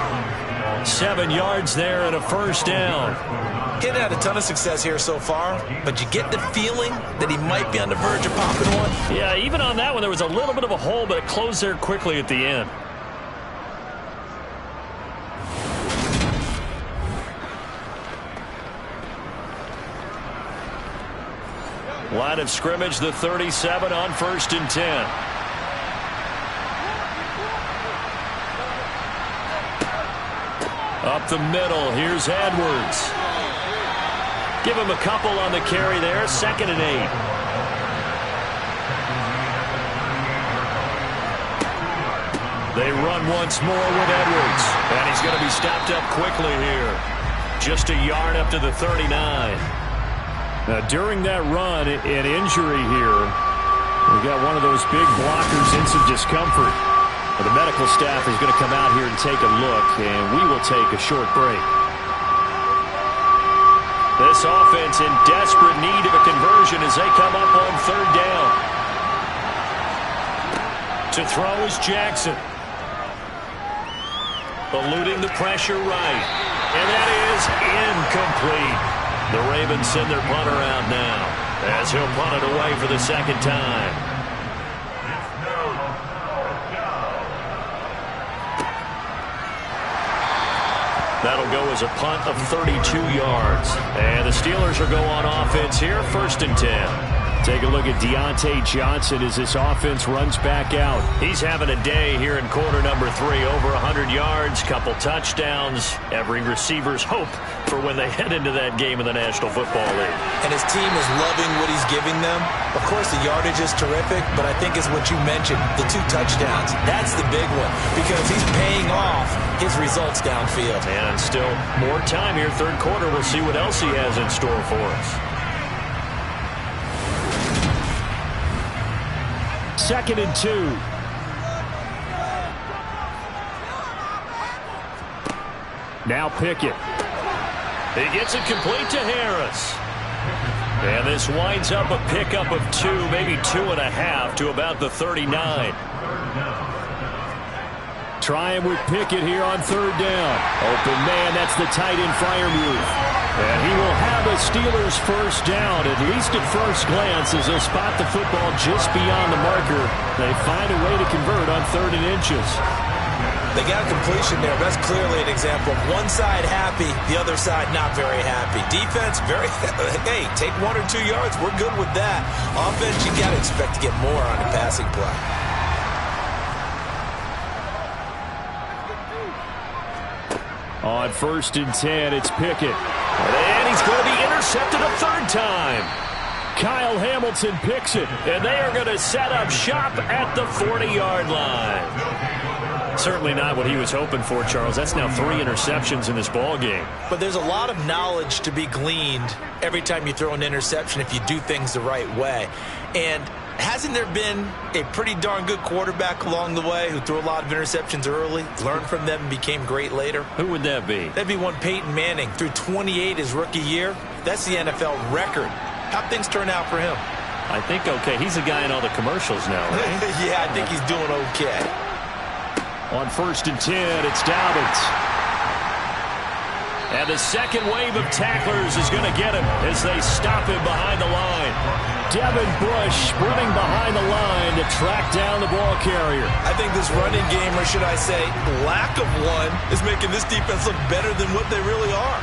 7 yards there and a first down. He hasn't had a ton of success here so far, but you get the feeling that he might be on the verge of popping one. Yeah, even on that one, there was a little bit of a hole, but it closed there quickly at the end. Line of scrimmage, the 37 on 1st and 10. Up the middle, here's Edwards. Give him a couple on the carry there, 2nd and 8. They run once more with Edwards. And he's going to be stopped up quickly here. Just a yard up to the 39. Now, during that run, an injury here. We got one of those big blockers in some discomfort. The medical staff is going to come out here and take a look, and we will take a short break. This offense in desperate need of a conversion as they come up on 3rd down. To throw is Jackson. Eluding the pressure right. And that is incomplete. The Ravens send their punter out now as he'll punt it away for the 2nd time. That'll go as a punt of 32 yards. And the Steelers will go on offense here, 1st and 10. Take a look at Deontay Johnson as this offense runs back out. He's having a day here in quarter number 3. Over 100 yards, couple touchdowns. Every receiver's hope for when they head into that game in the National Football League. And his team is loving what he's giving them. Of course, the yardage is terrific, but I think is what you mentioned, the 2 touchdowns. That's the big one because he's paying off his results downfield. And still more time here, 3rd quarter. We'll see what else he has in store for us. 2nd and 2. Now Pickett. He gets it complete to Harris. And this winds up a pickup of 2, maybe 2.5 to about the 39. Trying with Pickett here on 3rd down. Open man, that's the tight end Freiermuth. And he will have a Steelers first down, at least at first glance, as they'll spot the football just beyond the marker. They find a way to convert on 3rd and inches. They got a completion there. That's clearly an example of one side happy, the other side not very happy. Defense, very, hey, take 1 or 2 yards. We're good with that. Offense, you got to expect to get more on the passing play. On 1st and 10, it's Pickett. And he's going to be intercepted a 3rd time. Kyle Hamilton picks it. And they are going to set up shop at the 40-yard line. Certainly not what he was hoping for, Charles. That's now 3 interceptions in this ball game. But there's a lot of knowledge to be gleaned every time you throw an interception if you do things the right way. And hasn't there been a pretty darn good quarterback along the way who threw a lot of interceptions early, learned from them, and became great later? Who would that be? That'd be one Peyton Manning. Threw 28 his rookie year. That's the NFL record. How'd things turn out for him? I think okay. He's the guy in all the commercials now, right? Yeah, I think he's doing okay. On 1st and 10, it's Dobbins. And the second wave of tacklers is going to get him as they stop him behind the line. Devin Bush sprinting behind the line to track down the ball carrier. I think this running game, or should I say lack of one, is making this defense look better than what they really are.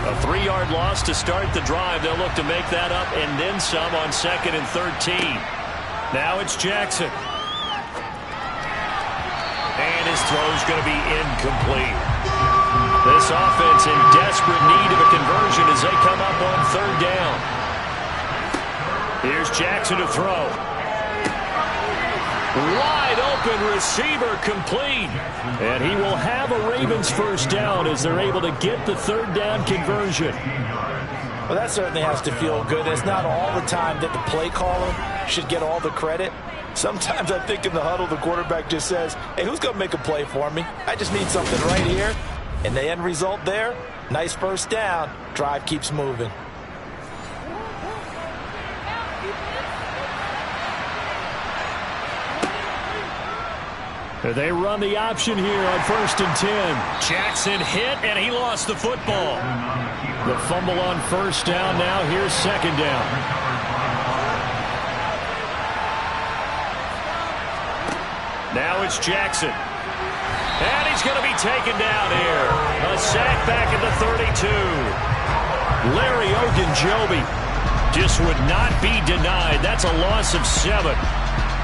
A 3-yard loss to start the drive. They'll look to make that up and then some on 2nd and 13. Now it's Jackson. And his throw's going to be incomplete. This offense in desperate need of a conversion as they come up on 3rd down. Here's Jackson to throw. Wide open receiver complete. And he will have a Ravens first down as they're able to get the third down conversion. Well, that certainly has to feel good. It's not all the time that the play caller should get all the credit. Sometimes I think in the huddle, the quarterback just says, hey, who's going to make a play for me? I just need something right here. And the end result there, nice first down. Drive keeps moving. They run the option here on 1st and 10. Jackson hit, and he lost the football. The fumble on first down now. Here's second down. Now it's Jackson. And he's going to be taken down here. A sack back at the 32. Larry Ogunjobi just would not be denied. That's a loss of 7.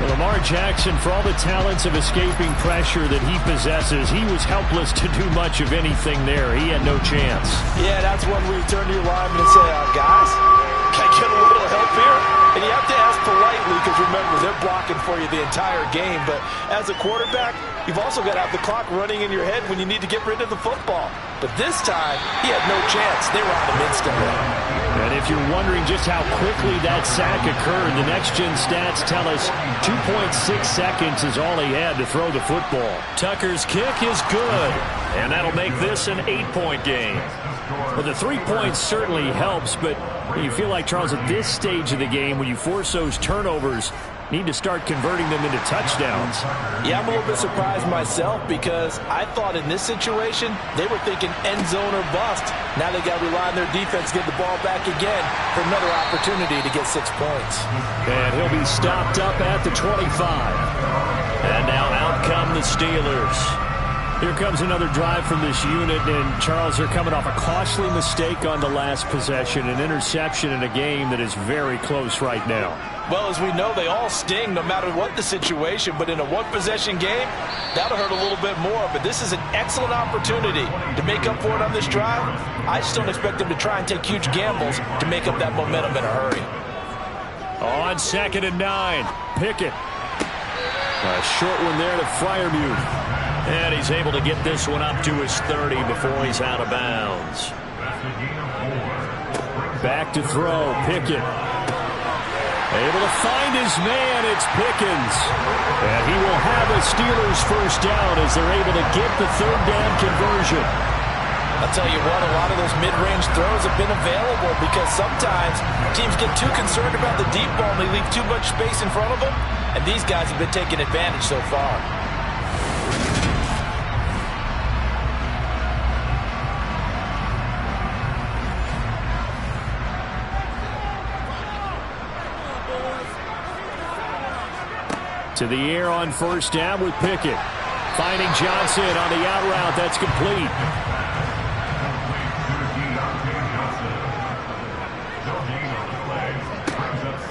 Lamar Jackson, for all the talents of escaping pressure that he possesses, he was helpless to do much of anything there. He had no chance. Yeah, that's when we turn to your lineman and say, guys, can I get a little help here? And you have to ask politely because, remember, they're blocking for you the entire game. But as a quarterback, you've also got to have the clock running in your head when you need to get rid of the football. But this time, he had no chance. They were on him instantly. And if you're wondering just how quickly that sack occurred, the next-gen stats tell us 2.6 seconds is all he had to throw the football. Tucker's kick is good, and that'll make this an 8-point game. Well, the 3 points certainly helps, but you feel like, Charles, at this stage of the game, when you force those turnovers, need to start converting them into touchdowns. Yeah, I'm a little bit surprised myself because I thought in this situation they were thinking end zone or bust. Now they got to rely on their defense to get the ball back again for another opportunity to get 6 points. And he'll be stopped up at the 25. And now out come the Steelers. Here comes another drive from this unit, and Charles, they're coming off a costly mistake on the last possession, an interception in a game that is very close right now. Well, as we know, they all sting no matter what the situation, but in a one-possession game, that'll hurt a little bit more. But this is an excellent opportunity to make up for it on this drive. I just don't expect them to try and take huge gambles to make up that momentum in a hurry. On 2nd and 9, Pickett. A short one there to Freiermuth. And he's able to get this one up to his 30 before he's out of bounds. Back to throw, Pickett. Able to find his man, it's Pickens. And he will have a Steelers first down as they're able to get the third down conversion. I'll tell you what, a lot of those mid-range throws have been available because sometimes teams get too concerned about the deep ball and they leave too much space in front of them. And these guys have been taking advantage so far. To the air on first down with Pickett. Finding Johnson on the out route. That's complete.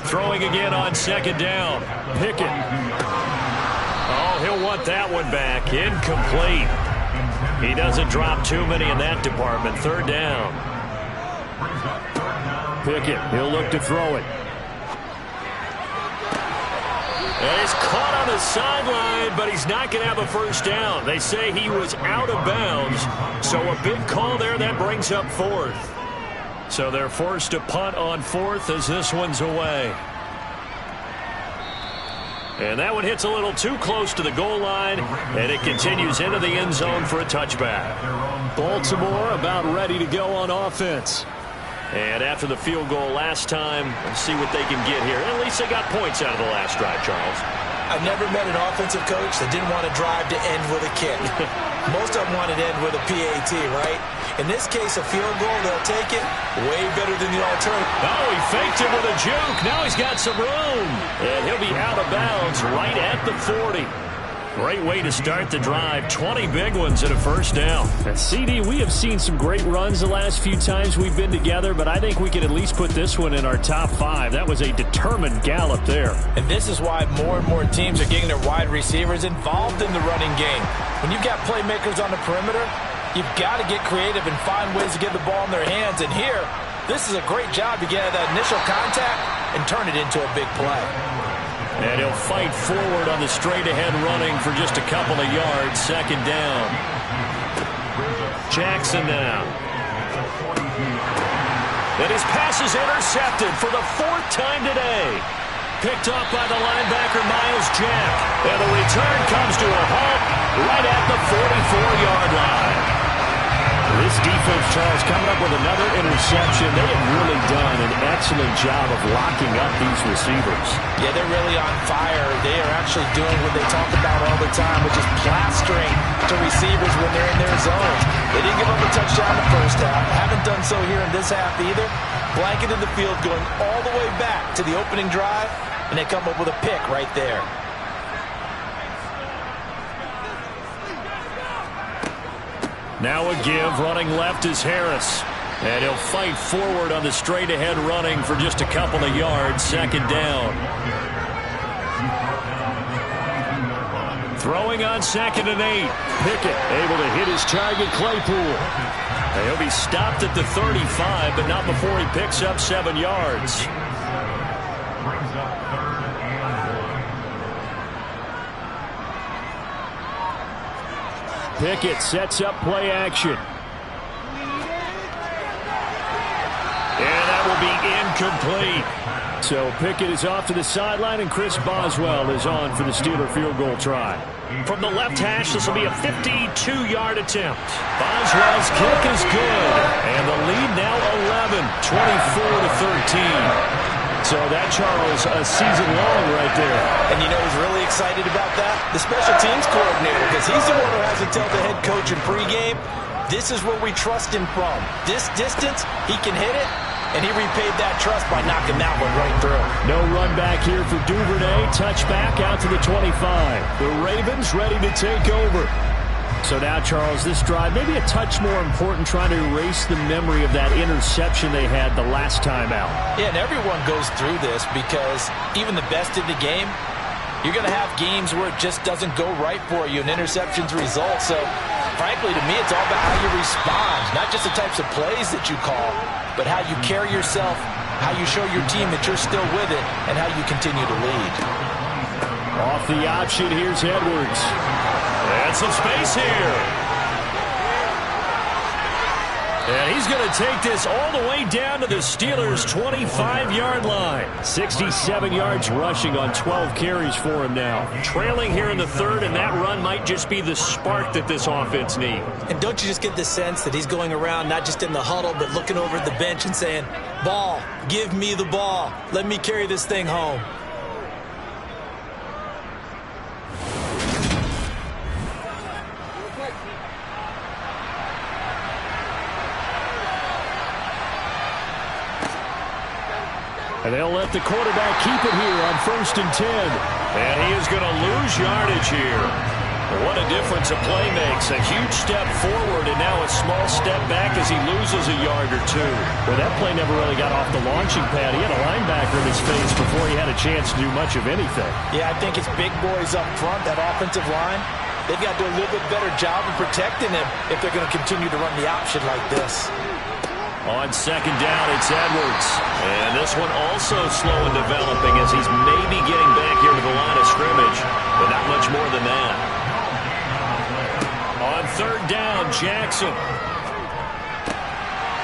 Throwing again on 2nd down. Pickett. Oh, he'll want that one back. Incomplete. He doesn't drop too many in that department. 3rd down. Pickett, he'll look to throw it. And he's caught on the sideline, but he's not going to have a first down. They say he was out of bounds, so a big call there that brings up 4th. So they're forced to punt on 4th as this one's away. And that one hits a little too close to the goal line, and it continues into the end zone for a touchback. Baltimore about ready to go on offense. And after the field goal last time, let's see what they can get here. At least they got points out of the last drive, Charles. I've never met an offensive coach that didn't want to drive to end with a kick. Most of them wanted to end with a PAT, right? In this case, a field goal, they'll take it. Way better than the alternative. Oh, he faked it with a juke. Now he's got some room. And he'll be out of bounds right at the 40. Great way to start the drive. 20 big ones and a first down. CD, we have seen some great runs the last few times we've been together, but I think we can at least put this one in our top 5. That was a determined gallop there. And this is why more and more teams are getting their wide receivers involved in the running game. When you've got playmakers on the perimeter, you've got to get creative and find ways to get the ball in their hands. And here, this is a great job to get that initial contact and turn it into a big play. And he'll fight forward on the straight-ahead running for just a couple of yards. Second down. Jackson now. And his pass is intercepted for the 4th time today. Picked up by the linebacker, Miles Jack. And the return comes to a halt right at the 44-yard line. This defense, Charles, coming up with another interception. They have really done an excellent job of locking up these receivers. Yeah, they're really on fire. They are actually doing what they talk about all the time, which is plastering to receivers when they're in their zones. They didn't give up a touchdown the first half. Haven't done so here in this half either. Blanketed the field going all the way back to the opening drive, and they come up with a pick right there. Now a give, running left is Harris. And he'll fight forward on the straight-ahead running for just a couple of yards. Second down. Throwing on 2nd and 8. Pickett able to hit his target, Claypool. And he'll be stopped at the 35, but not before he picks up 7 yards. Pickett sets up play action. And that will be incomplete. So Pickett is off to the sideline, and Chris Boswell is on for the Steeler field goal try. From the left hash, this will be a 52-yard attempt. Boswell's kick is good. And the lead now 11, 24-13. So that, Charles, a season long right there. And you know who's really excited about that? The special teams coordinator, because he's the one who has to tell the head coach in pregame, this is where we trust him from. This distance, he can hit it, and he repaid that trust by knocking that one right through. No run back here for Duvernay. Touchback out to the 25. The Ravens ready to take over. So now, Charles, this drive maybe a touch more important, trying to erase the memory of that interception they had the last time out. Yeah, and everyone goes through this because even the best in the game, you're going to have games where it just doesn't go right for you, and interceptions result. So, frankly, to me, it's all about how you respond, not just the types of plays that you call, but how you carry yourself, how you show your team that you're still with it, and how you continue to lead. Off the option, here's Edwards. And some space here. And he's going to take this all the way down to the Steelers' 25-yard line. 67 yards rushing on 12 carries for him now. Trailing here in the 3rd, and that run might just be the spark that this offense needs. And don't you just get the sense that he's going around not just in the huddle, but looking over at the bench and saying, ball, give me the ball. Let me carry this thing home. And they'll let the quarterback keep it here on 1st and 10. And he is going to lose yardage here. What a difference a play makes. A huge step forward and now a small step back as he loses a yard or two. Well, that play never really got off the launching pad. He had a linebacker in his face before he had a chance to do much of anything. Yeah, I think it's big boys up front, that offensive line. They've got to do a little bit better job of protecting him if they're going to continue to run the option like this. On 2nd down, it's Edwards. And this one also slow in developing as he's maybe getting back here to the line of scrimmage, but not much more than that. On 3rd down, Jackson.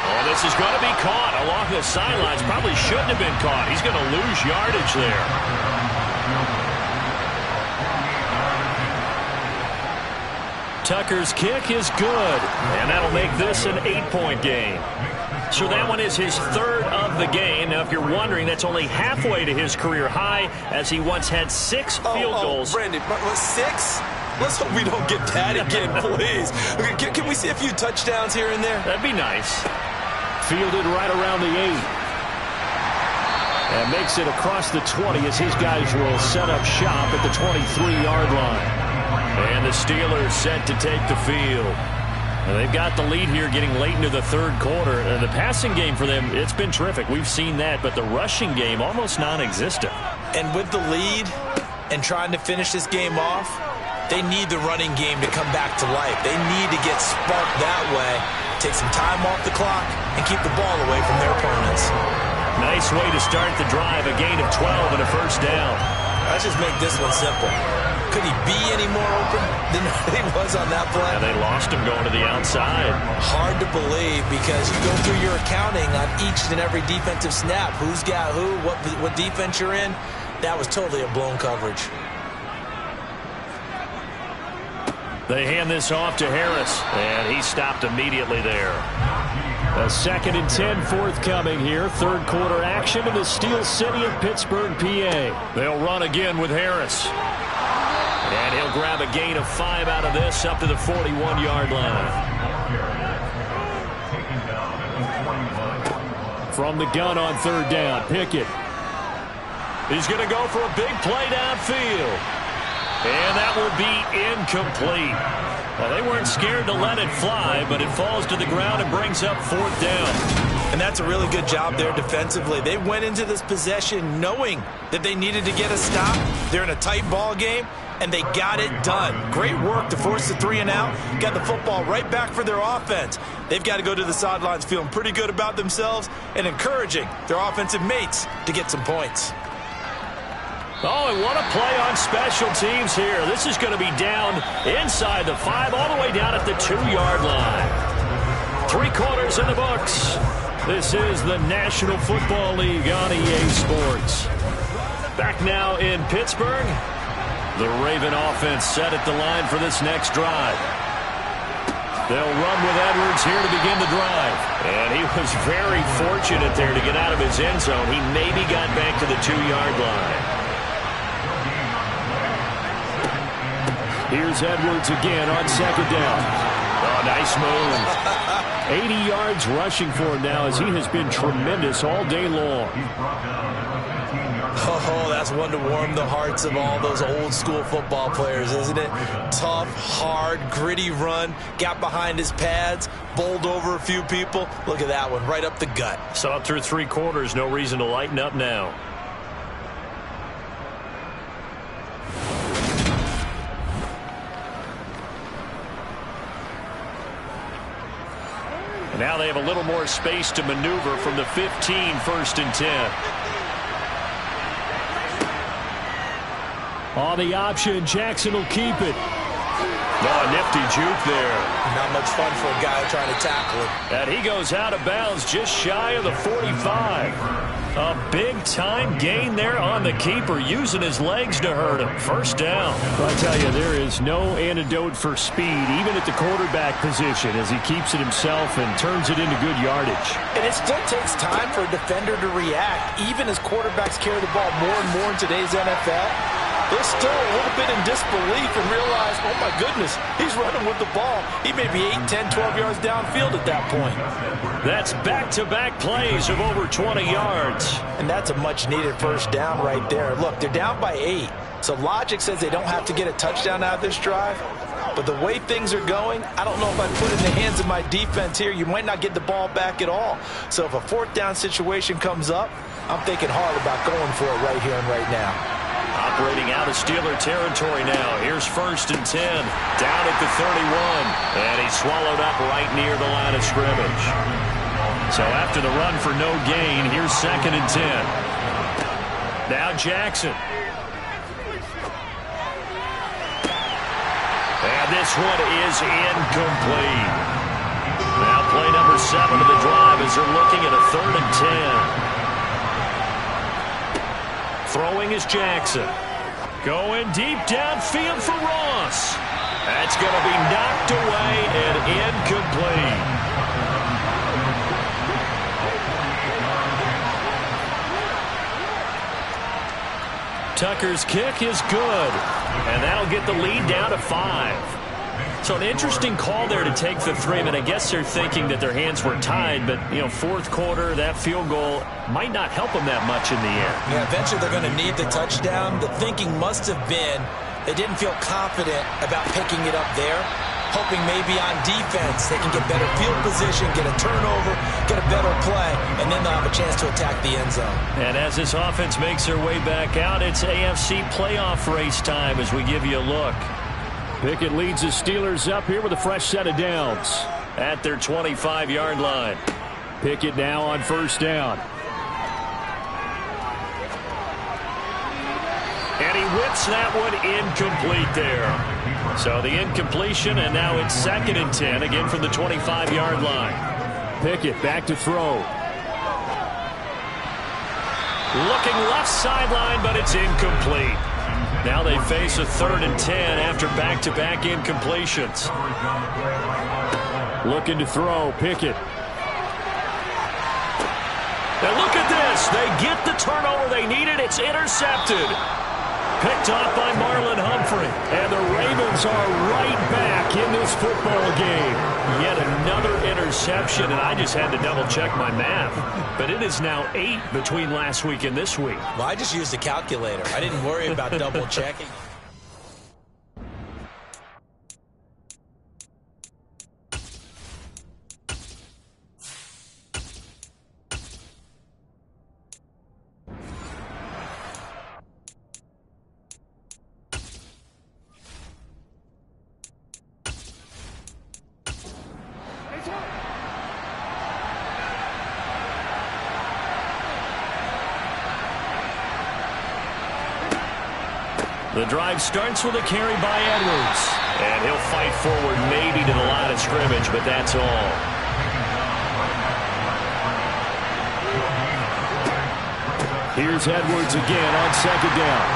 Oh, this is going to be caught along the sidelines. Probably shouldn't have been caught. He's going to lose yardage there. Tucker's kick is good, and that'll make this an 8-point game. So that one is his 3rd of the game. Now, if you're wondering, that's only halfway to his career high, as he once had 6 field goals. Brandon, 6? Let's hope we don't get that again, please. Can we see a few touchdowns here and there? That'd be nice. Fielded right around the 8. And makes it across the 20 as his guys will set up shop at the 23-yard line. And the Steelers set to take the field. They've got the lead here getting late into the 3rd quarter. The passing game for them, it's been terrific. We've seen that, but the rushing game almost non-existent. And with the lead and trying to finish this game off, they need the running game to come back to life. They need to get sparked that way, take some time off the clock, and keep the ball away from their opponents. Nice way to start the drive, a gain of 12 and a 1st down. Let's just make this one simple. Could he be any more open than he was on that play? And they lost him going to the outside. Hard to believe because you go through your accounting on each and every defensive snap. Who's got who, what defense you're in. That was totally a blown coverage. They hand this off to Harris, and he stopped immediately there. A 2nd and 10 forthcoming here. Third quarter action in the Steel City of Pittsburgh, PA. They'll run again with Harris. And he'll grab a gain of 5 out of this up to the 41-yard line. From the gun on 3rd down, Pickett. He's going to go for a big play downfield. And that will be incomplete. Well, they weren't scared to let it fly, but it falls to the ground and brings up 4th down. And that's a really good job there defensively. They went into this possession knowing that they needed to get a stop. They're in a tight ball game, and they got it done. Great work to force the 3 and out. Got the football right back for their offense. They've got to go to the sidelines feeling pretty good about themselves and encouraging their offensive mates to get some points. Oh, and what a play on special teams here. This is going to be down inside the 5, all the way down at the 2-yard line. 3 quarters in the books. This is the National Football League on EA Sports. Back now in Pittsburgh. The Raven offense set at the line for this next drive. They'll run with Edwards here to begin the drive. And he was very fortunate there to get out of his end zone. He maybe got back to the 2-yard line. Here's Edwards again on 2nd down. Oh, nice move. 80 yards rushing for him now as he has been tremendous all day long. Oh, that's one to warm the hearts of all those old school football players, isn't it? Tough, hard, gritty run. Got behind his pads, bowled over a few people. Look at that one, right up the gut. Saw it through 3 quarters. No reason to lighten up now. Now they have a little more space to maneuver from the 15, 1st and 10. On the option, Jackson will keep it. Oh, nifty juke there. Not much fun for a guy trying to tackle him. And he goes out of bounds just shy of the 45. A big-time gain there on the keeper, using his legs to hurt him. 1st down. I tell you, there is no antidote for speed, even at the quarterback position, as he keeps it himself and turns it into good yardage. And it still takes time for a defender to react, even as quarterbacks carry the ball more and more in today's NFL. They're still a little bit in disbelief and realize, oh, my goodness, he's running with the ball. He may be 8, 10, 12 yards downfield at that point. That's back-to-back plays of over 20 yards. And that's a much-needed 1st down right there. Look, they're down by 8, so logic says they don't have to get a touchdown out of this drive. But the way things are going, I don't know if I put it in the hands of my defense here. You might not get the ball back at all. So if a 4th down situation comes up, I'm thinking hard about going for it right here and right now. Operating out of Steeler territory now. Here's 1st and 10. Down at the 31. And he's swallowed up right near the line of scrimmage. So after the run for no gain, here's 2nd and 10. Now Jackson. And this one is incomplete. Now play number 7 of the drive as they're looking at a 3rd and 10. Throwing is Jackson. Going deep downfield for Ross. That's going to be knocked away and incomplete. Tucker's kick is good. And that'll get the lead down to 5. So an interesting call there to take the 3. I mean, I guess they're thinking that their hands were tied, but, you know, 4th quarter, that field goal might not help them that much in the end. Yeah, eventually they're going to need the touchdown. The thinking must have been they didn't feel confident about picking it up there, hoping maybe on defense they can get better field position, get a turnover, get a better play, and then they'll have a chance to attack the end zone. And as this offense makes their way back out, it's AFC playoff race time as we give you a look. Pickett leads the Steelers up here with a fresh set of downs at their 25-yard line. Pickett now on 1st down. And he whips that one incomplete there. So the incompletion, and now it's 2nd and 10, again from the 25-yard line. Pickett back to throw. Looking left sideline, but it's incomplete. Now they face a 3rd and 10 after back-to-back incompletions. Looking to throw, Pickett. And look at this. They get the turnover they needed. It's intercepted. Picked off by Marlon Humphrey. And the Ravens are right back in this football game. Yet another interception, and I just had to double-check my math. But it is now 8 between last week and this week. Well, I just used a calculator. I didn't worry about double-checking. The drive starts with a carry by Edwards. And he'll fight forward maybe to the line of scrimmage, but that's all. Here's Edwards again on 2nd down.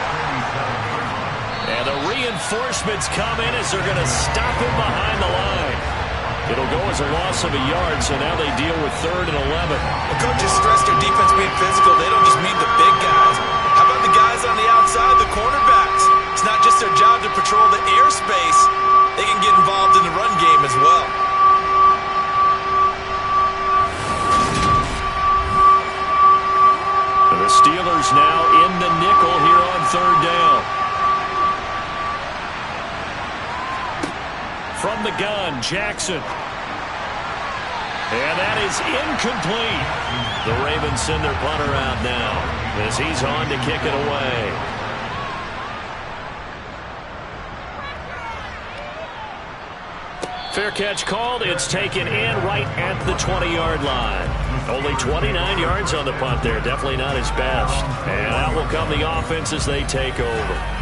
And the reinforcements come in as they're going to stop him behind the line. It'll go as a loss of a yard, so now they deal with 3rd and 11. The coaches stress their defense being physical. They don't just mean the big guys. How about the guys on the outside, the cornerbacks? It's not just their job to patrol the airspace. They can get involved in the run game as well. The Steelers now in the nickel here on 3rd down. From the gun, Jackson. And that is incomplete. The Ravens send their punter out now as he's on to kick it away. Fair catch called. It's taken in right at the 20-yard line. Only 29 yards on the punt there. Definitely not his best. And out will come the offense as they take over.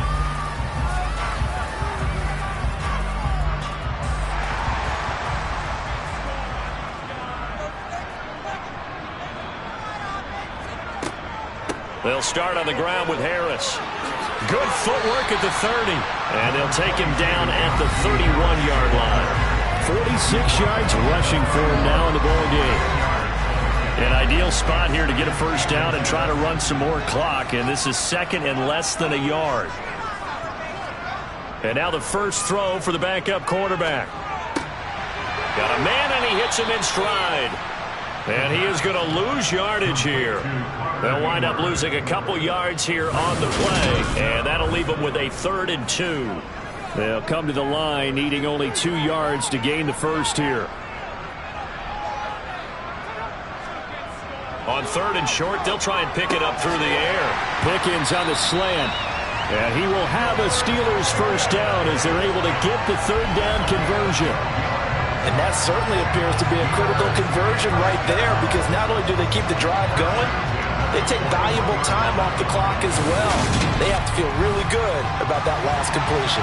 They'll start on the ground with Harris. Good footwork at the 30. And they'll take him down at the 31-yard line. 46 yards rushing for him now in the ball game. An ideal spot here to get a first down and try to run some more clock. And this is 2nd and less than a yard. And now the first throw for the backup quarterback. Got a man and he hits him in stride. And he is going to lose yardage here. They'll wind up losing a couple yards here on the play. And that'll leave them with a 3rd and 2. They'll come to the line needing only 2 yards to gain the first here. On 3rd and short, they'll try and pick it up through the air. Pickens on the slant. And he will have a Steelers first down as they're able to get the 3rd down conversion. And that certainly appears to be a critical conversion right there, because not only do they keep the drive going, they take valuable time off the clock as well. They have to feel really good about that last completion.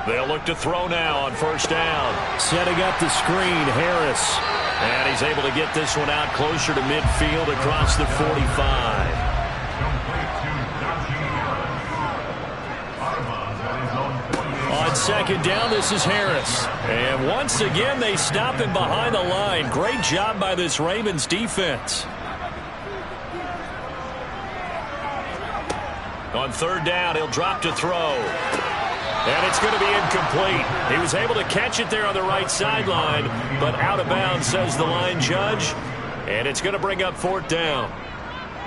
They'll look to throw now on first down. Setting up the screen, Harris. And he's able to get this one out closer to midfield across the 45. On 2nd down, this is Harris. And once again, they stop him behind the line. Great job by this Ravens defense. On 3rd down, he'll drop to throw. And it's going to be incomplete. He was able to catch it there on the right sideline, but out of bounds, says the line judge. And it's going to bring up 4th down.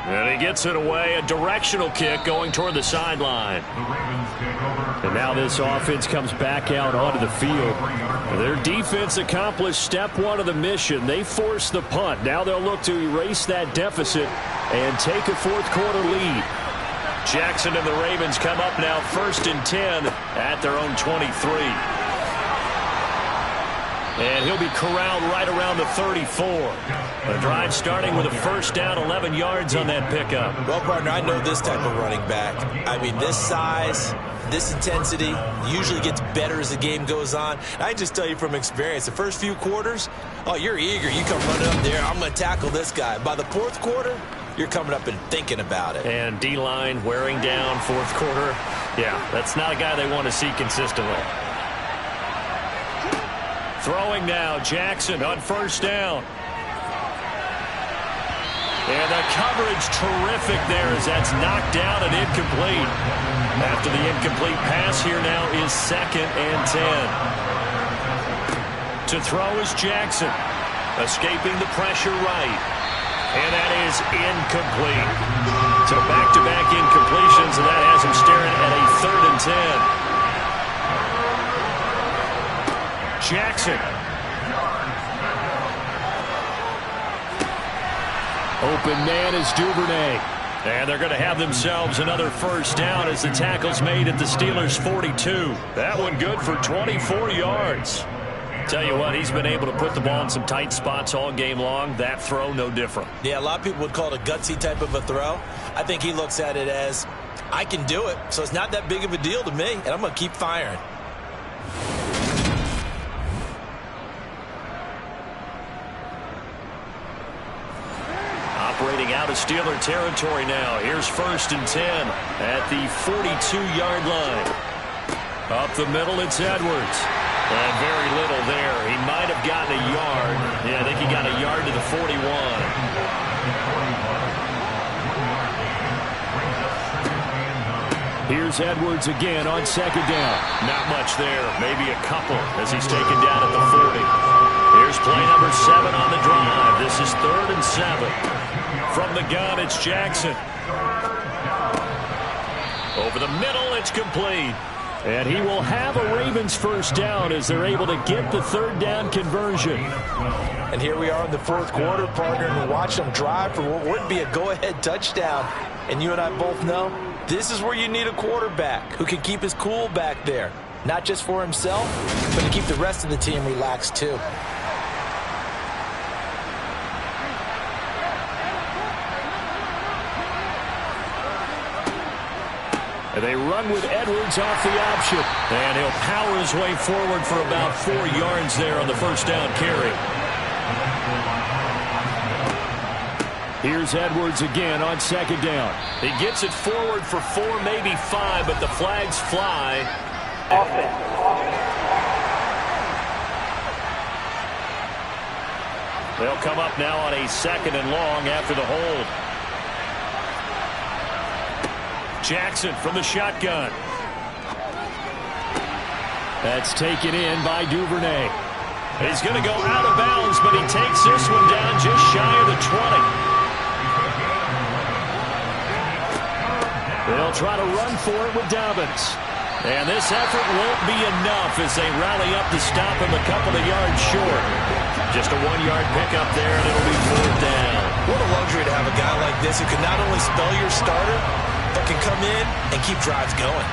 And he gets it away, a directional kick going toward the sideline. And now this offense comes back out onto the field. Their defense accomplished step 1 of the mission. They forced the punt. Now they'll look to erase that deficit and take a 4th quarter lead. Jackson and the Ravens come up now 1st and 10 at their own 23. And he'll be corralled right around the 34. The drive starting with a first down, 11 yards on that pickup. Well, partner, I know this type of running back. I mean, this size, this intensity usually gets better as the game goes on. I just tell you from experience, the first few quarters, oh, you're eager. You come running up there, I'm going to tackle this guy. By the fourth quarter, you're coming up and thinking about it. And D-line wearing down fourth quarter. Yeah, that's not a guy they want to see consistently. Throwing now, Jackson on first down. And the coverage terrific there as that's knocked down and incomplete. After the incomplete pass, here now is 2nd and 10. To throw is Jackson. Escaping the pressure right. And that is incomplete. So back-to-back incompletions, and that has him staring at a 3rd and 10. Jackson. Open man is Duvernay. And they're going to have themselves another first down as the tackle's made at the Steelers' 42. That one good for 24 yards. Tell you what, he's been able to put the ball in some tight spots all game long. That throw, no different. Yeah, a lot of people would call it a gutsy type of a throw. I think he looks at it as, I can do it, so it's not that big of a deal to me, and I'm going to keep firing. Operating out of Steeler territory now. Here's 1st and 10 at the 42-yard line. Up the middle, it's Edwards. And very little there. He might have gotten a yard. Yeah, I think he got a yard to the 41. Here's Edwards again on 2nd down. Not much there. Maybe a couple as he's taken down at the 40. Here's play number 7 on the drive. This is 3rd and 7. From the gun, it's Jackson. Over the middle, it's complete. And he will have a Ravens first down as they're able to get the 3rd down conversion. And here we are in the 4th quarter, partner, and watch them drive for what would be a go-ahead touchdown. And you and I both know this is where you need a quarterback who can keep his cool back there. Not just for himself, but to keep the rest of the team relaxed too. They run with Edwards off the option. And he'll power his way forward for about 4 yards there on the first down carry. Here's Edwards again on 2nd down. He gets it forward for 4, maybe 5, but the flags fly. Offense. They'll come up now on a 2nd and long after the hold. Jackson from the shotgun. That's taken in by Duvernay. He's going to go out of bounds, but he takes this one down just shy of the 20. They'll try to run for it with Dobbins. And this effort won't be enough as they rally up to stop him a couple of yards short. Just a 1-yard pickup there, and it'll be 4th down. What a luxury to have a guy like this who can not only spell your starter, but can come in and keep drives going.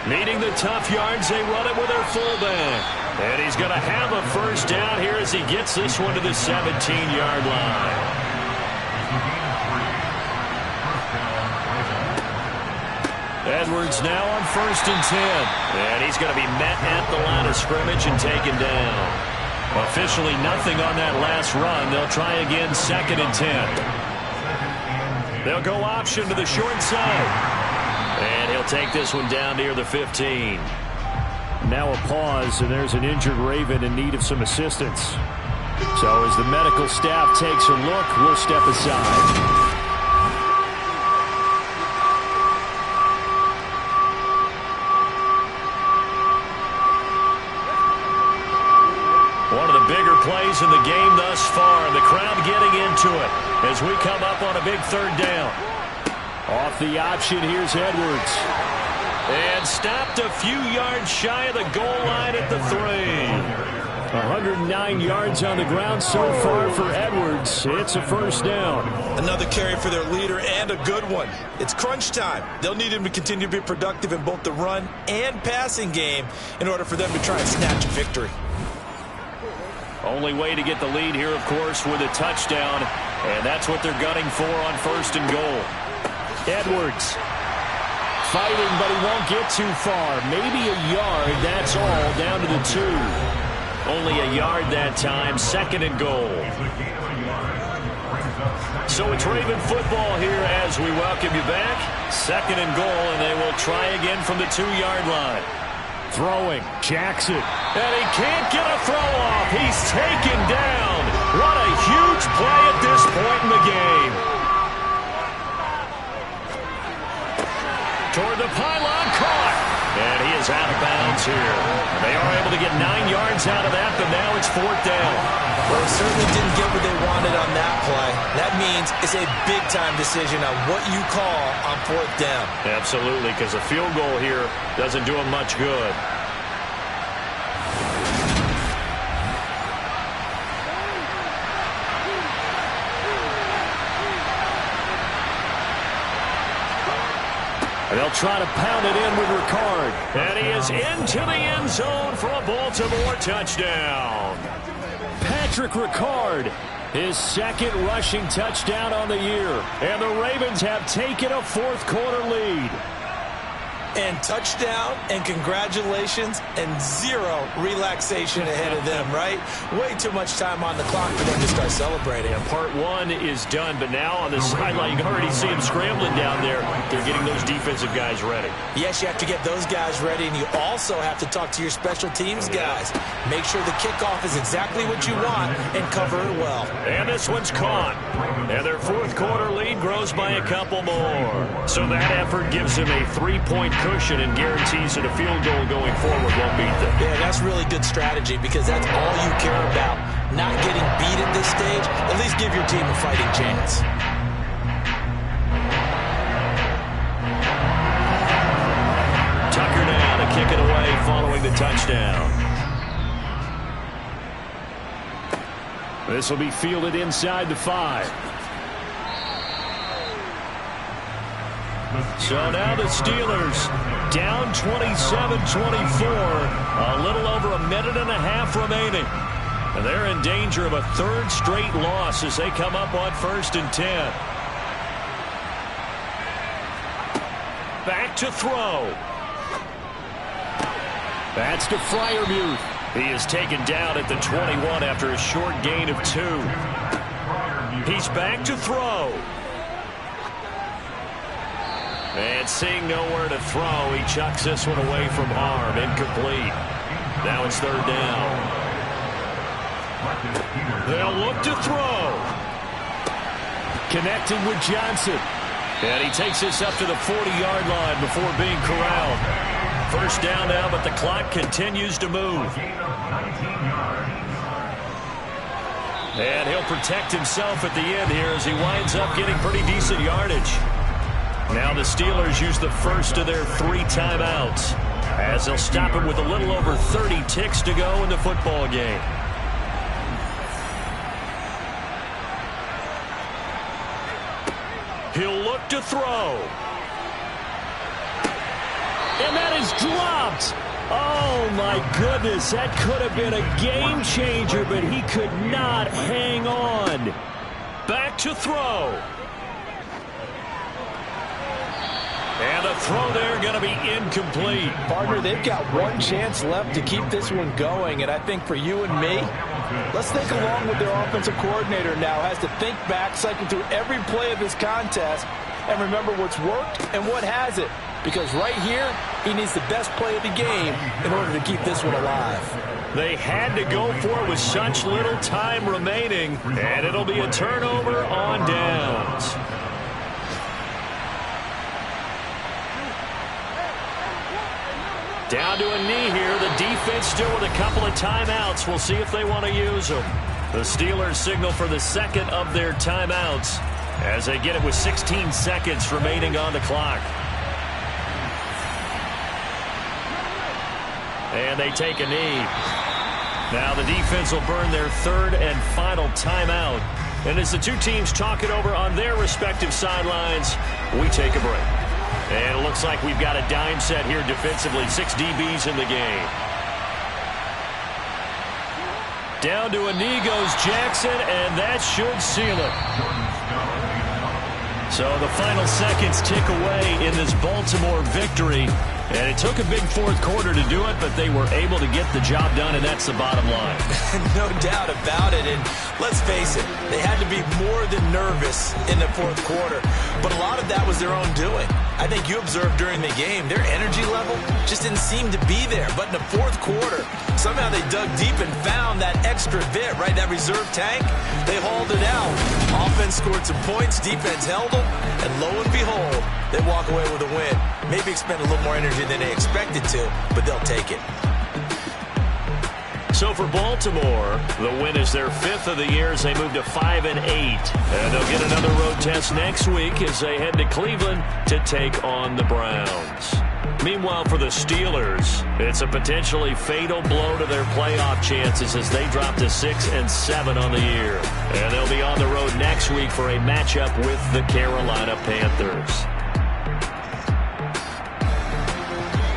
Needing the tough yards, they run it with their fullback. And he's going to have a first down here as he gets this one to the 17-yard line. Edwards now on 1st and 10. And he's going to be met at the line of scrimmage and taken down. Officially nothing on that last run. They'll try again 2nd and 10. They'll go option to the short side. And he'll take this one down near the 15. Now a pause, and there's an injured Raven in need of some assistance. So as the medical staff takes a look, we'll step aside. One of the bigger plays in the game thus far, and the crowd getting into it as we come up on a big 3rd down. Off the option, here's Edwards. And stopped a few yards shy of the goal line at the 3. 109 yards on the ground so far for Edwards. It's a first down. Another carry for their leader, and a good one. It's crunch time. They'll need him to continue to be productive in both the run and passing game in order for them to try and snatch a victory. Only way to get the lead here, of course, with a touchdown. And that's what they're gunning for on 1st and goal. Edwards fighting, but he won't get too far. Maybe a yard, that's all, down to the 2. Only a yard that time, 2nd and goal. So it's Raven football here as we welcome you back. 2nd and goal, and they will try again from the 2-yard line. Throwing, Jackson. And he can't get a throw off. He's taken down. What a huge play at this point in the game. Toward the pylon, caught. And he is out of bounds here. They are able to get 9 yards out of that, but now it's 4th down. Well, they certainly didn't get what they wanted on that play. That means it's a big-time decision on what you call on 4th down. Absolutely, because a field goal here doesn't do them much good. They'll try to pound it in with Ricard. And he is into the end zone for a Baltimore touchdown. Patrick Ricard, his 2nd rushing touchdown on the year. And the Ravens have taken a 4th-quarter lead. And touchdown, and congratulations, and 0 relaxation ahead of them, right? Way too much time on the clock for them to start celebrating. Yeah, part 1 is done, but now on the sideline, you can already see them scrambling down there. They're getting those defensive guys ready. Yes, you have to get those guys ready, and you also have to talk to your special teams guys. Make sure the kickoff is exactly what you want and cover it well. And this one's caught. And their 4th-quarter lead grows by a couple more. So that effort gives them a 3-point cushion and guarantees that a field goal going forward won't beat them. Yeah, that's really good strategy because that's all you care about. Not getting beat at this stage. At least give your team a fighting chance. Tucker now to kick it away following the touchdown. This will be fielded inside the 5. So now the Steelers down 27-24. A little over a minute and a half remaining. And they're in danger of a 3rd straight loss as they come up on 1st and 10. Back to throw. That's to Freiermuth. He is taken down at the 21 after a short gain of 2. He's back to throw. And seeing nowhere to throw, he chucks this one away from harm. Incomplete. Now it's 3rd down. They'll look to throw. Connecting with Johnson. And he takes this up to the 40-yard line before being corralled. 1st down now, but the clock continues to move. And he'll protect himself at the end here as he winds up getting pretty decent yardage. Now the Steelers use the 1st of their 3 timeouts as they'll stop it with a little over 30 ticks to go in the football game. He'll look to throw. And that is dropped. Oh, my goodness. That could have been a game changer, but he could not hang on. Back to throw. And the throw there going to be incomplete. Partner, they've got one chance left to keep this one going, and I think for you and me, let's think along with their offensive coordinator now. Has to think back, cycle through every play of this contest, and remember what's worked and what hasn't. Because right here, he needs the best play of the game in order to keep this one alive. They had to go for it with such little time remaining, and it'll be a turnover on downs. Down to a knee here. The defense still with a couple of timeouts. We'll see if they want to use them. The Steelers signal for the 2nd of their timeouts as they get it with 16 seconds remaining on the clock. And they take a knee. Now the defense will burn their third and final timeout. And as the two teams talk it over on their respective sidelines, we take a break. And it looks like we've got a dime set here defensively. 6 DBs in the game. Down to a knee goes Jackson, and that should seal it. So the final seconds tick away in this Baltimore victory. And it took a big fourth quarter to do it, but they were able to get the job done, and that's the bottom line. No doubt about it. And let's face it, they had to be more than nervous in the fourth quarter. But a lot of that was their own doing. I think you observed during the game, their energy level just didn't seem to be there. But in the fourth quarter, somehow they dug deep and found that extra bit, right, that reserve tank. They hauled it out. Offense scored some points, defense held them, and lo and behold, they walk away with a win. Maybe expend a little more energy than they expected to, but they'll take it. So for Baltimore, the win is their 5th of the year as they move to 5-8. And they'll get another road test next week as they head to Cleveland to take on the Browns. Meanwhile, for the Steelers, it's a potentially fatal blow to their playoff chances as they drop to 6-7 on the year. And they'll be on the road next week for a matchup with the Carolina Panthers.